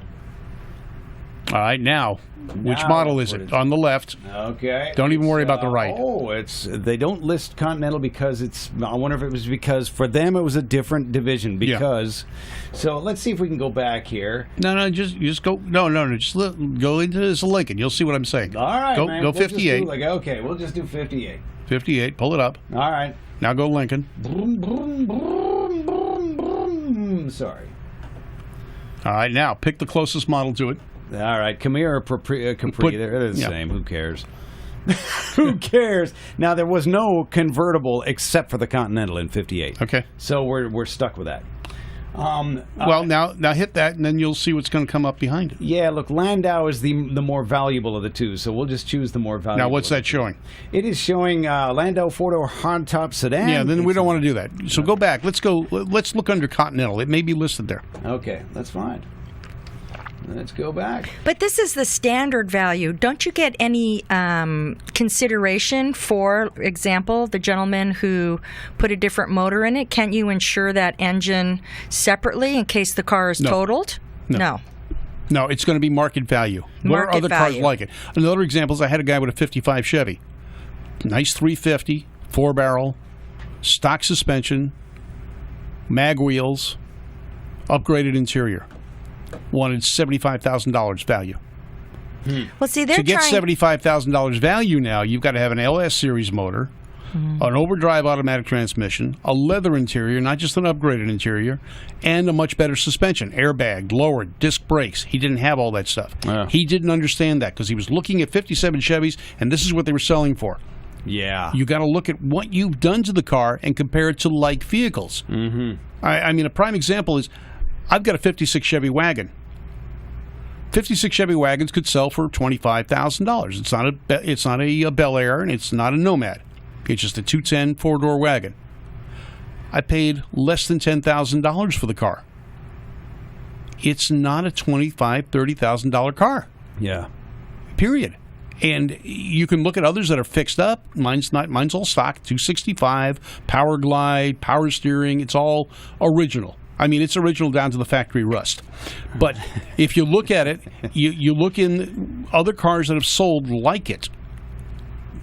All right. Now, which model is it? On the left. Okay. Don't even worry about the right. Oh, they don't list Continental because I wonder if it was because for them it was a different division because. So let's see if we can go back here. No, just go. No, just go into this Lincoln. You'll see what I'm saying. All right, go, man. Go We'll 58. We'll just do 58. 58. Pull it up. All right. Now go Lincoln. Broom, broom, broom, broom, broom. Sorry. All right. Now pick the closest model to it. All right, Camry or Capri, they're the yeah. same. Who cares? Who cares? Now, there was no convertible except for the Continental in 58. Okay. So we're stuck with that. Well, now hit that, and then you'll see what's going to come up behind it. Yeah, look, Landau is the more valuable of the two, so we'll just choose the more valuable. Now, what's that showing? It is showing Landau four-door hardtop sedan. Yeah, then we don't want to do that. So go back. Let's look under Continental. It may be listed there. Okay, that's fine. Let's go back. But this is the standard value. Don't you get any consideration, for example, the gentleman who put a different motor in it? Can't you insure that engine separately in case the car is totaled? No. No, it's going to be market value. What are other cars like it? Another example is I had a guy with a 55 Chevy. Nice 350, 4-barrel, stock suspension, mag wheels, upgraded interior. Wanted $75,000 value. Well, see, they're to get trying... $75,000 value now, you've got to have an LS series motor, an overdrive automatic transmission, a leather interior, not just an upgraded interior, and a much better suspension, airbag, lowered, disc brakes. He didn't have all that stuff. Yeah. He didn't understand that because he was looking at 57 Chevys, and this is what they were selling for. Yeah. You got to look at what you've done to the car and compare it to like vehicles. Mm-hmm. I mean, a prime example is I've got a 56 Chevy wagon. 56 Chevy wagons could sell for $25,000. It's not a Bel Air, and it's not a Nomad. It's just a 210 4-door wagon. I paid less than $10,000 for the car. It's not a $25,000, $30,000 car. Yeah. Period. And you can look at others that are fixed up. Mine's not. Mine's all stock. 265, Power Glide, power steering. It's all original. I mean, it's original down to the factory rust. But if you look at it, you look in other cars that have sold like it,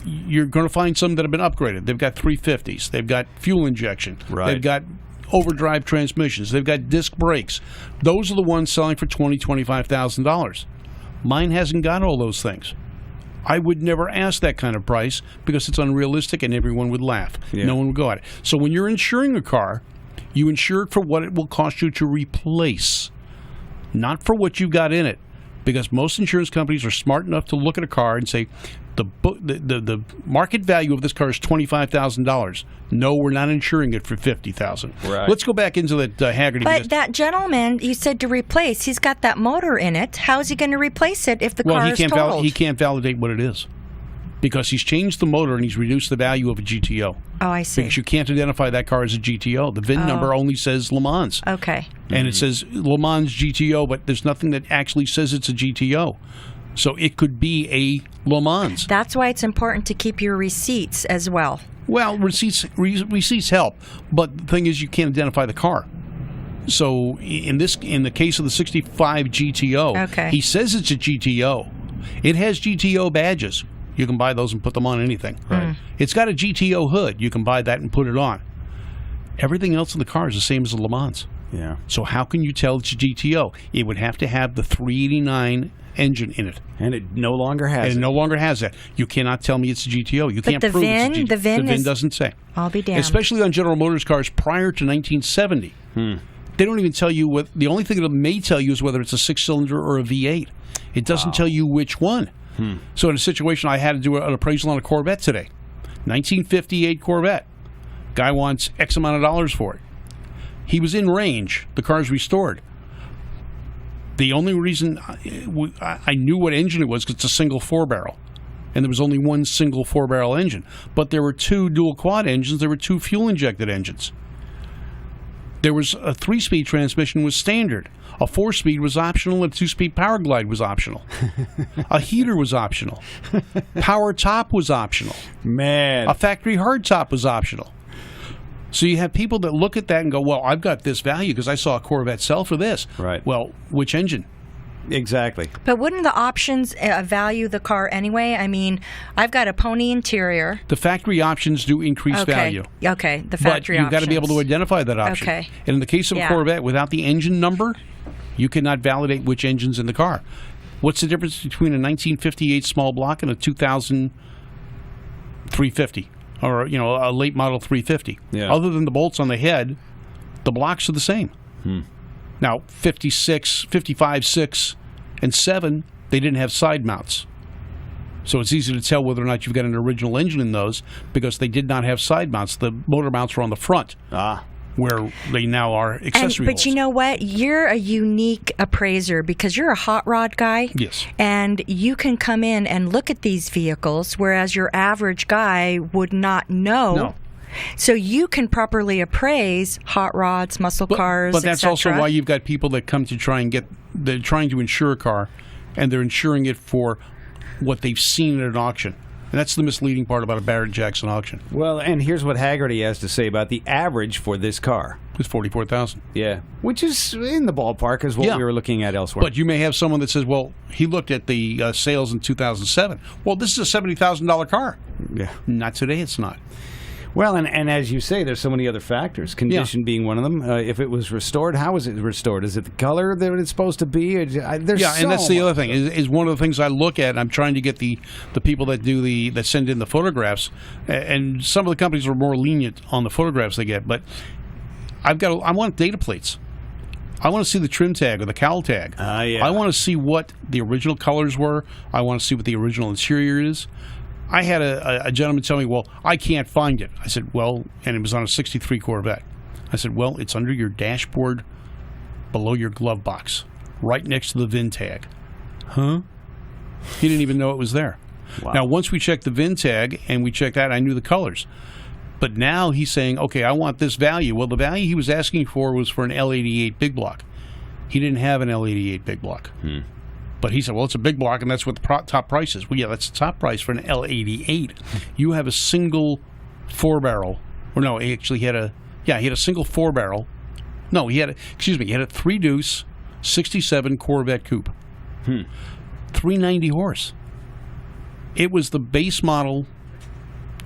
you're going to find some that have been upgraded. They've got 350s. They've got fuel injection. Right. They've got overdrive transmissions. They've got disc brakes. Those are the ones selling for $20,000, $25,000. Mine hasn't got all those things. I would never ask that kind of price because it's unrealistic and everyone would laugh. Yeah. No one would go at it. So when you're insuring a car, you insure it for what it will cost you to replace, not for what you've got in it. Because most insurance companies are smart enough to look at a car and say, the market value of this car is $25,000. No, we're not insuring it for $50,000. Right. Let's go back into that Haggerty. But that gentleman, you said to replace, he's got that motor in it. How is he going to replace it if the car is totaled? He can't validate what it is. Because he's changed the motor and he's reduced the value of a GTO. Oh, I see. Because you can't identify that car as a GTO. The VIN number only says Le Mans. Okay. And it says Le Mans GTO, but there's nothing that actually says it's a GTO. So it could be a Le Mans. That's why it's important to keep your receipts as well. Well, receipts help, but the thing is you can't identify the car. So in the case of the 65 GTO, he says it's a GTO. It has GTO badges. You can buy those and put them on anything. Right. It's got a GTO hood. You can buy that and put it on. Everything else in the car is the same as a Le Mans. Yeah. So how can you tell it's a GTO? It would have to have the 389 engine in it. And it no longer has And it no longer has that. You cannot tell me it's a GTO. You can't the prove VIN, it's a GTO. the VIN doesn't say. I'll be damned. Especially on General Motors cars prior to 1970. They don't even tell you what. The only thing that it may tell you is whether it's a 6-cylinder or a V8. It doesn't tell you which one. So in a situation, I had to do an appraisal on a Corvette today. 1958 Corvette. Guy wants X amount of dollars for it. He was in range. The car's restored. The only reason I knew what engine it was because it's a single 4-barrel. And there was only one single 4-barrel engine. But there were 2 dual quad engines. There were 2 fuel-injected engines. There was a 3-speed transmission was standard. A 4-speed was optional, and a 2-speed Power Glide was optional. A heater was optional. Power top was optional. Man. A factory hardtop was optional. So you have people that look at that and go, well, I've got this value because I saw a Corvette sell for this. Right. Well, which engine? Exactly. But wouldn't the options value the car anyway? I mean, I've got a pony interior. The factory options do increase value. Okay, the factory But you've got to be able to identify that option. Okay. And in the case of a Corvette, without the engine number, you cannot validate which engine's in the car. What's the difference between a 1958 small block and a 2000 350? Or, a late model 350. Yeah. Other than the bolts on the head, the blocks are the same. Now, 56, 55, 6 and 7, they didn't have side mounts. So it's easy to tell whether or not you've got an original engine in those because they did not have side mounts. The motor mounts were on the front, where they now are accessory But holes. you know what? You're a unique appraiser because you're a hot rod guy. Yes. And you can come in and look at these vehicles, whereas your average guy would not know. No. So you can properly appraise hot rods, muscle cars, But that's et also cetera. why you've got people that come to try and they're trying to insure a car, and they're insuring it for what they've seen at an auction. And that's the misleading part about a Barrett-Jackson auction. Well, and here's what Haggerty has to say about the average for this car. It's $44,000. Yeah. Which is in the ballpark as what Yeah. we were looking at elsewhere. But you may have someone that says, well, he looked at the sales in 2007. Well, this is a $70,000 car. yeah. Not today, it's not. Well, and as you say, there's so many other factors. Condition being one of them. If it was restored, how was it restored? Is it the color that it's supposed to be? There's Yeah, and that's so the other much. thing. Is one of the things I look at. I'm trying to get the people that that send in the photographs, and some of the companies are more lenient on the photographs they get. But I want data plates. I want to see the trim tag or the cowl tag. Yeah. I want to see what the original colors were. I want to see what the original interior is. I had a gentleman tell me, well, I can't find it. I said, well, and it was on a 63 Corvette. I said, well, it's under your dashboard below your glove box, right next to the VIN tag. Huh? He didn't even know it was there. Wow. Now, once we checked the VIN tag and we checked that, I knew the colors. But now he's saying, okay, I want this value. Well, the value he was asking for was for an L88 big block. He didn't have an L88 big block. But he said, well, it's a big block, and that's what the top price is. Well, yeah, that's the top price for an L88. You have a single 4-barrel. Or no, actually, he had a single 4-barrel. No, he had a 3-deuce 67 Corvette Coupe. 390 horse. It was the base model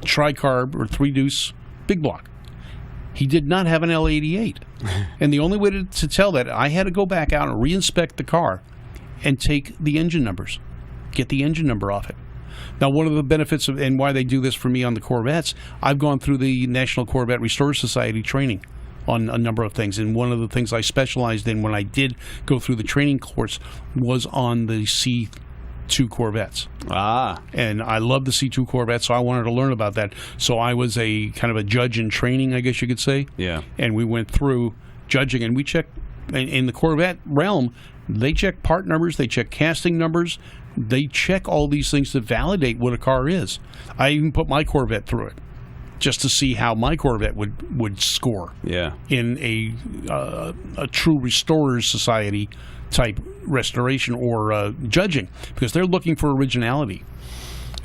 tri-carb or 3-deuce big block. He did not have an L88. And the only way to tell that, I had to go back out and reinspect the car and take the engine numbers, get the engine number off it. Now, one of the benefits of, and why they do this for me on the Corvettes, I've gone through the National Corvette Restorer Society training on a number of things. And one of the things I specialized in when I did go through the training course was on the C2 Corvettes. And I love the C2 Corvette, so I wanted to learn about that. So I was a kind of a judge in training, I guess you could say. Yeah. And we went through judging, and we checked, in the Corvette realm, they check part numbers, they check casting numbers, they check all these things to validate what a car is. I even put my Corvette through it just to see how my Corvette would score Yeah. in a true Restorers Society type restoration or judging, because they're looking for originality.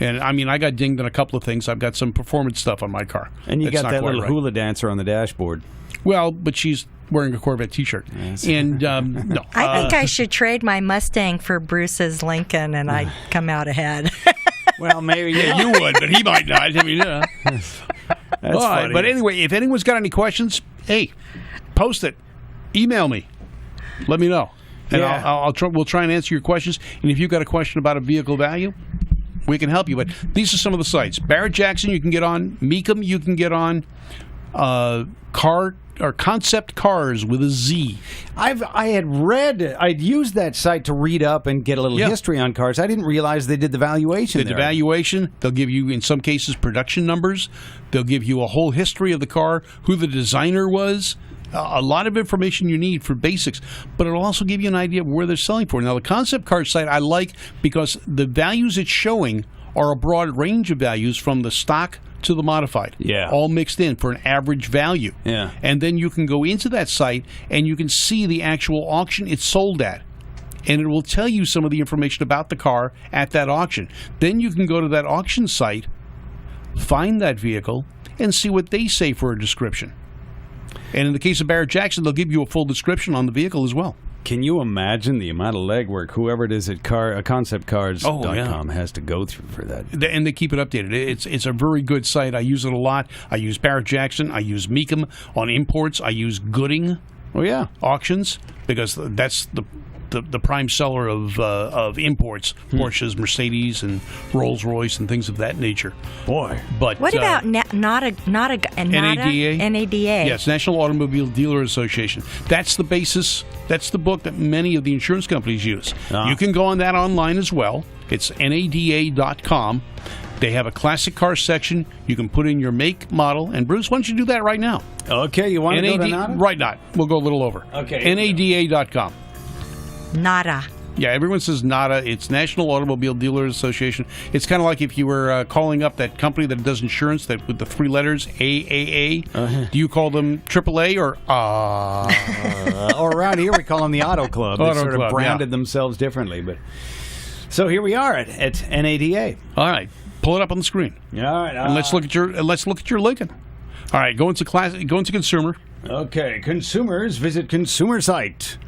And I mean, I got dinged on a couple of things. I've got some performance stuff on my car. And you That's got not that quite little right. hula dancer on the dashboard. Well, but she's wearing a Corvette T-shirt. And no. I think I should trade my Mustang for Bruce's Lincoln, and I'd come out ahead. Well, maybe Yeah, you would, but he might not. I mean, That's all right. funny. But anyway, if anyone's got any questions, hey, post it. Email me. Let me know. And Yeah. we'll try and answer your questions. And if you've got a question about a vehicle value, we can help you. But these are some of the sites. Barrett-Jackson you can get on. Mecum you can get on. Concept Cars with a Z. I'd used that site to read up and get a little Yeah. history on cars. I didn't realize they did the valuation The there. valuation, they'll give you, in some cases, production numbers. They'll give you a whole history of the car, who the designer was, a lot of information you need for basics, but it'll also give you an idea of where they're selling for. Now, the Concept Car site I like because the values it's showing are a broad range of values from the stock to the modified. Yeah. All mixed in for an average value. Yeah. And then you can go into that site and you can see the actual auction it's sold at. And it will tell you some of the information about the car at that auction. Then you can go to that auction site, find that vehicle, and see what they say for a description. And in the case of Barrett-Jackson, they'll give you a full description on the vehicle as well. Can you imagine the amount of legwork whoever it is at conceptcars.com has to go through for that? And they keep it updated. It's a very good site. I use it a lot. I use Barrett-Jackson. I use Mecum on imports. I use Gooding Oh, yeah. auctions because that's the the prime seller of imports, Porsches, Mercedes, and Rolls Royce, and things of that nature. Boy. But What about NADA? NADA? Yes, National Automobile Dealer Association. That's the basis. That's the book that many of the insurance companies use. You can go on that online as well. It's NADA.com. They have a classic car section. You can put in your make, model, and Bruce, why don't you do that right now? Okay, you want to go to NADA? Right, not. We'll go a little over. Okay. NADA.com. NADA. Yeah, everyone says NADA. It's National Automobile Dealers Association. It's kind of like if you were calling up that company that does insurance that with the three letters AAA. Do you call them AAA or Or around here we call them the Auto Club. They Auto sort Club, of branded themselves differently, but so here we are at NADA. All right, pull it up on the screen. All right, And let's look at your Lincoln. All right, go into consumer. Okay, consumers visit consumer site.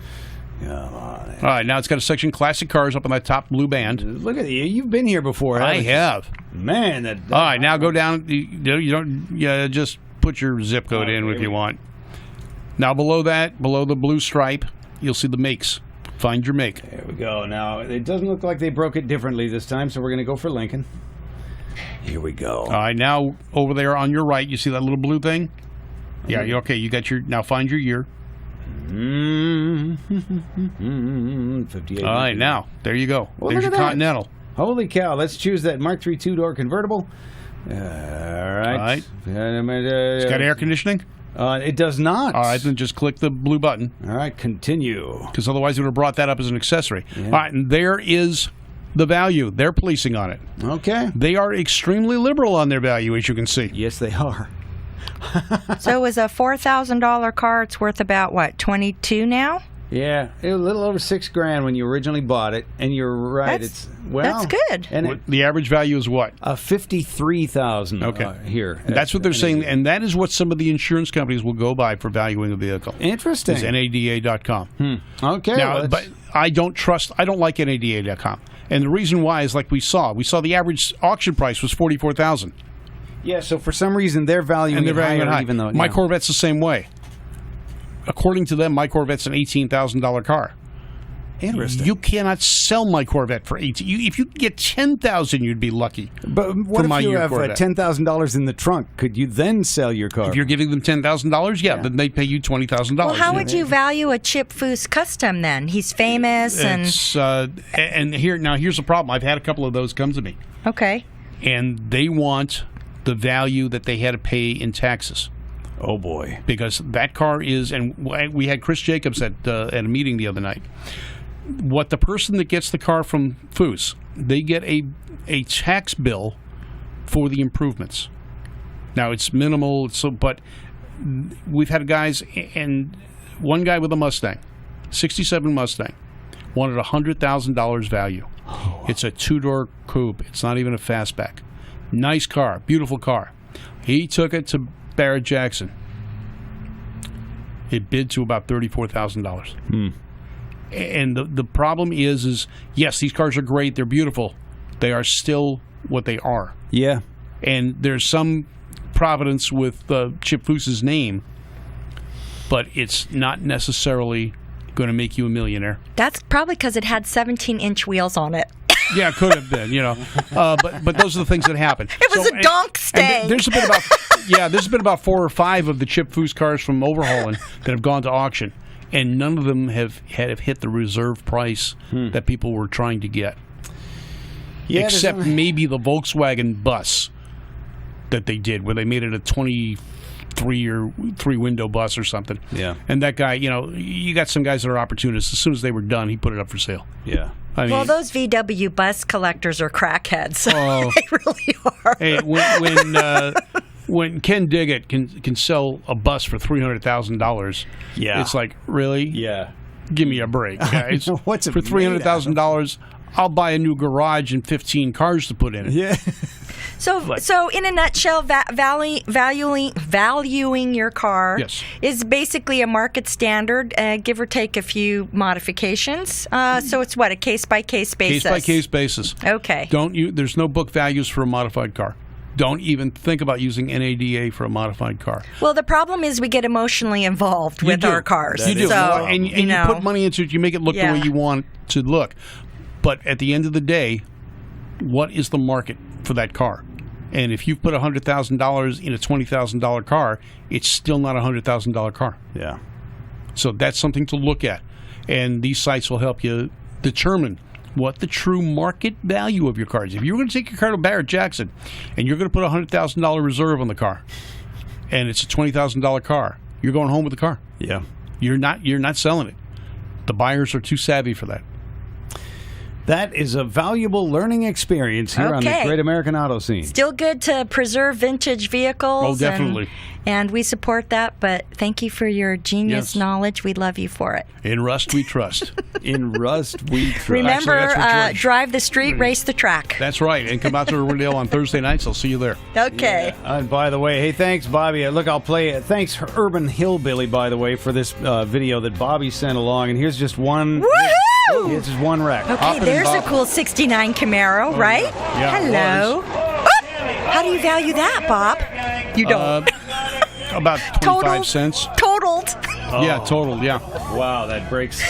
All right, now it's got a section classic cars up on that top blue band. Look at you. You've been here before. I haven't you? have. Man, that All right, now go down. You don't. Yeah, just put your zip code in if you want. Now below that, below the blue stripe, you'll see the makes. Find your make. There we go. Now it doesn't look like they broke it differently this time, so we're going to go for Lincoln. Here we go. All right, now over there on your right, you see that little blue thing? Yeah, okay. You got your. Now find your year. 58. All right, now there you go. Well, There's look your at that. Continental. Holy cow! Let's choose that Mark III two-door convertible. All right. It's got air conditioning. It does not. All right, then just click the blue button. All right, continue. Because otherwise it would have brought that up as an accessory. Yeah. All right, and there is the value. They're policing on it. Okay. They are extremely liberal on their value, as you can see. Yes, they are. So it was a $4,000 car. It's worth about, what, 22 now? Yeah, it was a little over $6,000 when you originally bought it, and you're right. That's good. And the average value is what? $53,000. Okay, here. That's what they're saying, and that is what some of the insurance companies will go by for valuing a vehicle. Interesting. It's NADA.com. Okay. Now, but I don't like NADA.com, and the reason why is like we saw the average auction price was $44,000. Yeah. So for some reason they're valuing it higher, even though my Corvette's the same way. According to them, my Corvette's an $18,000 car. Interesting. You cannot sell my Corvette for $18,000. If you could get $10,000, you'd be lucky. But what if you have $10,000 in the trunk? Could you then sell your car? If you're giving them $10,000, then they pay you $20,000. Well, how would you value a Chip Foose Custom then? He's famous and here's the problem. I've had a couple of those come to me. Okay. And they want the value that they had to pay in taxes. Oh boy! Because that car is, and we had Chris Jacobs at a meeting the other night. What the person that gets the car from Foose, they get a tax bill for the improvements. Now it's minimal, but we've had guys, and one guy with a Mustang, '67 Mustang, wanted $100,000 value. Oh. It's a two-door coupe. It's not even a fastback. Nice car, beautiful car. He took it to Barrett Jackson. It bid to about $34,000. And the problem is yes, these cars are great. They're beautiful. They are still what they are. Yeah. And there's some providence with Chip Foose's name, but it's not necessarily going to make you a millionaire. That's probably because it had 17-inch wheels on it. Yeah, it could have been, but those are the things that happen. It was a donk stang. There's been about 4 or 5 of the Chip Foose cars from overhauling that have gone to auction, and none of them have hit the reserve price that people were trying to get. Yeah, except maybe the Volkswagen bus that they did, where they made it a 23 or 3-window bus or something. Yeah. And that guy, you got some guys that are opportunists. As soon as they were done, he put it up for sale. Yeah. Well, those VW bus collectors are crackheads. They really are. Hey, when Ken Diggett can sell a bus for $300,000, it's like, really? Yeah. Give me a break, guys. What's it for $300,000? I'll buy a new garage and 15 cars to put in it. Yeah. So in a nutshell, valuing your car is basically a market standard, give or take a few modifications. So it's what, a case-by-case basis? Case-by-case basis. Okay. There's no book values for a modified car. don't even think about using NADA for a modified car. Well, the problem is we get emotionally involved with do. our cars. You do. So, and you put money into it. You make it look the Yeah. way you want it to look. But at the end of the day, what is the market for that car? And if you've put $100,000 in a $20,000 car, it's still not a $100,000 car. Yeah. So that's something to look at. And these sites will help you determine what the true market value of your car is. If you're going to take your car to Barrett-Jackson and you're going to put a $100,000 reserve on the car, and it's a $20,000 car, you're going home with the car. Yeah. You're not selling it. The buyers are too savvy for that. That is a valuable learning experience here on the Okay. Great American Auto Scene. Still good to preserve vintage vehicles. Oh, definitely. And we support that, but thank you for your genius Yes. knowledge. We love you for it. In Rust, we trust. In Rust, we trust. Remember, Actually, that's what George- drive the street, race the track. That's right. And come out to Riverdale on Thursday nights. I'll see you there. Okay. And by the way, hey, thanks, Bobby. Look, I'll play it. Thanks, Urban Hillbilly, by the way, for this video that Bobby sent along. And here's just one. Woohoo! Here's just one wreck. Okay, there's a cool 69 Camaro, right? Yeah, it Hello. Oh, how do you value that, Bob? You don't. About 25 cents. Totaled. Yeah, total. Yeah. Wow, that breaks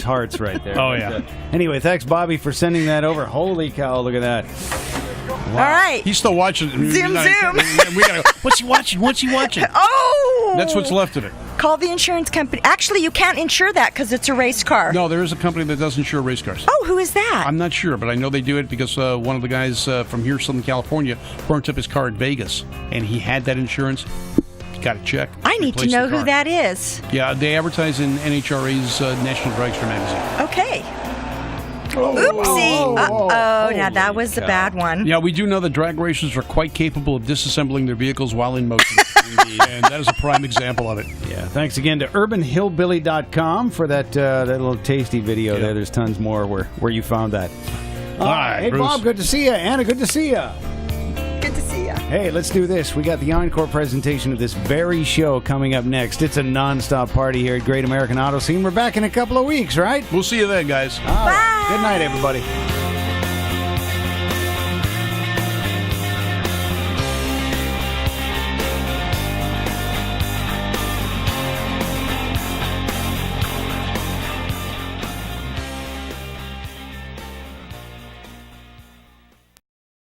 hearts right there. Oh, yeah. Anyway, thanks, Bobby, for sending that over. Holy cow, look at that. All right. He's still watching. Zoom. We gotta go, what's he watching? What's he watching? Oh! That's what's left of it. Call the insurance company. Actually, you can't insure that because it's a race car. No, there is a company that does insure race cars. Oh, who is that? I'm not sure, but I know they do it because one of the guys from here, Southern California, burnt up his car in Vegas, and he had that insurance. Got a check. I need to replaced know the car. who that is. Yeah, they advertise in NHRA's National Dragster magazine. Okay. Oopsie. Uh-oh. Now, that was a bad one. Yeah, we do know that drag racers are quite capable of disassembling their vehicles while in motion. And that is a prime example of it. Yeah, thanks again to urbanhillbilly.com for that little tasty video there. There's tons more where you found that. All right, hey, Bruce. Bob, good to see you. Anna, good to see you. Good to see you. Hey, let's do this. We got the encore presentation of this very show coming up next. It's a nonstop party here at Great American Auto Scene. We're back in a couple of weeks, right? We'll see you then, guys. All right. Good night, everybody.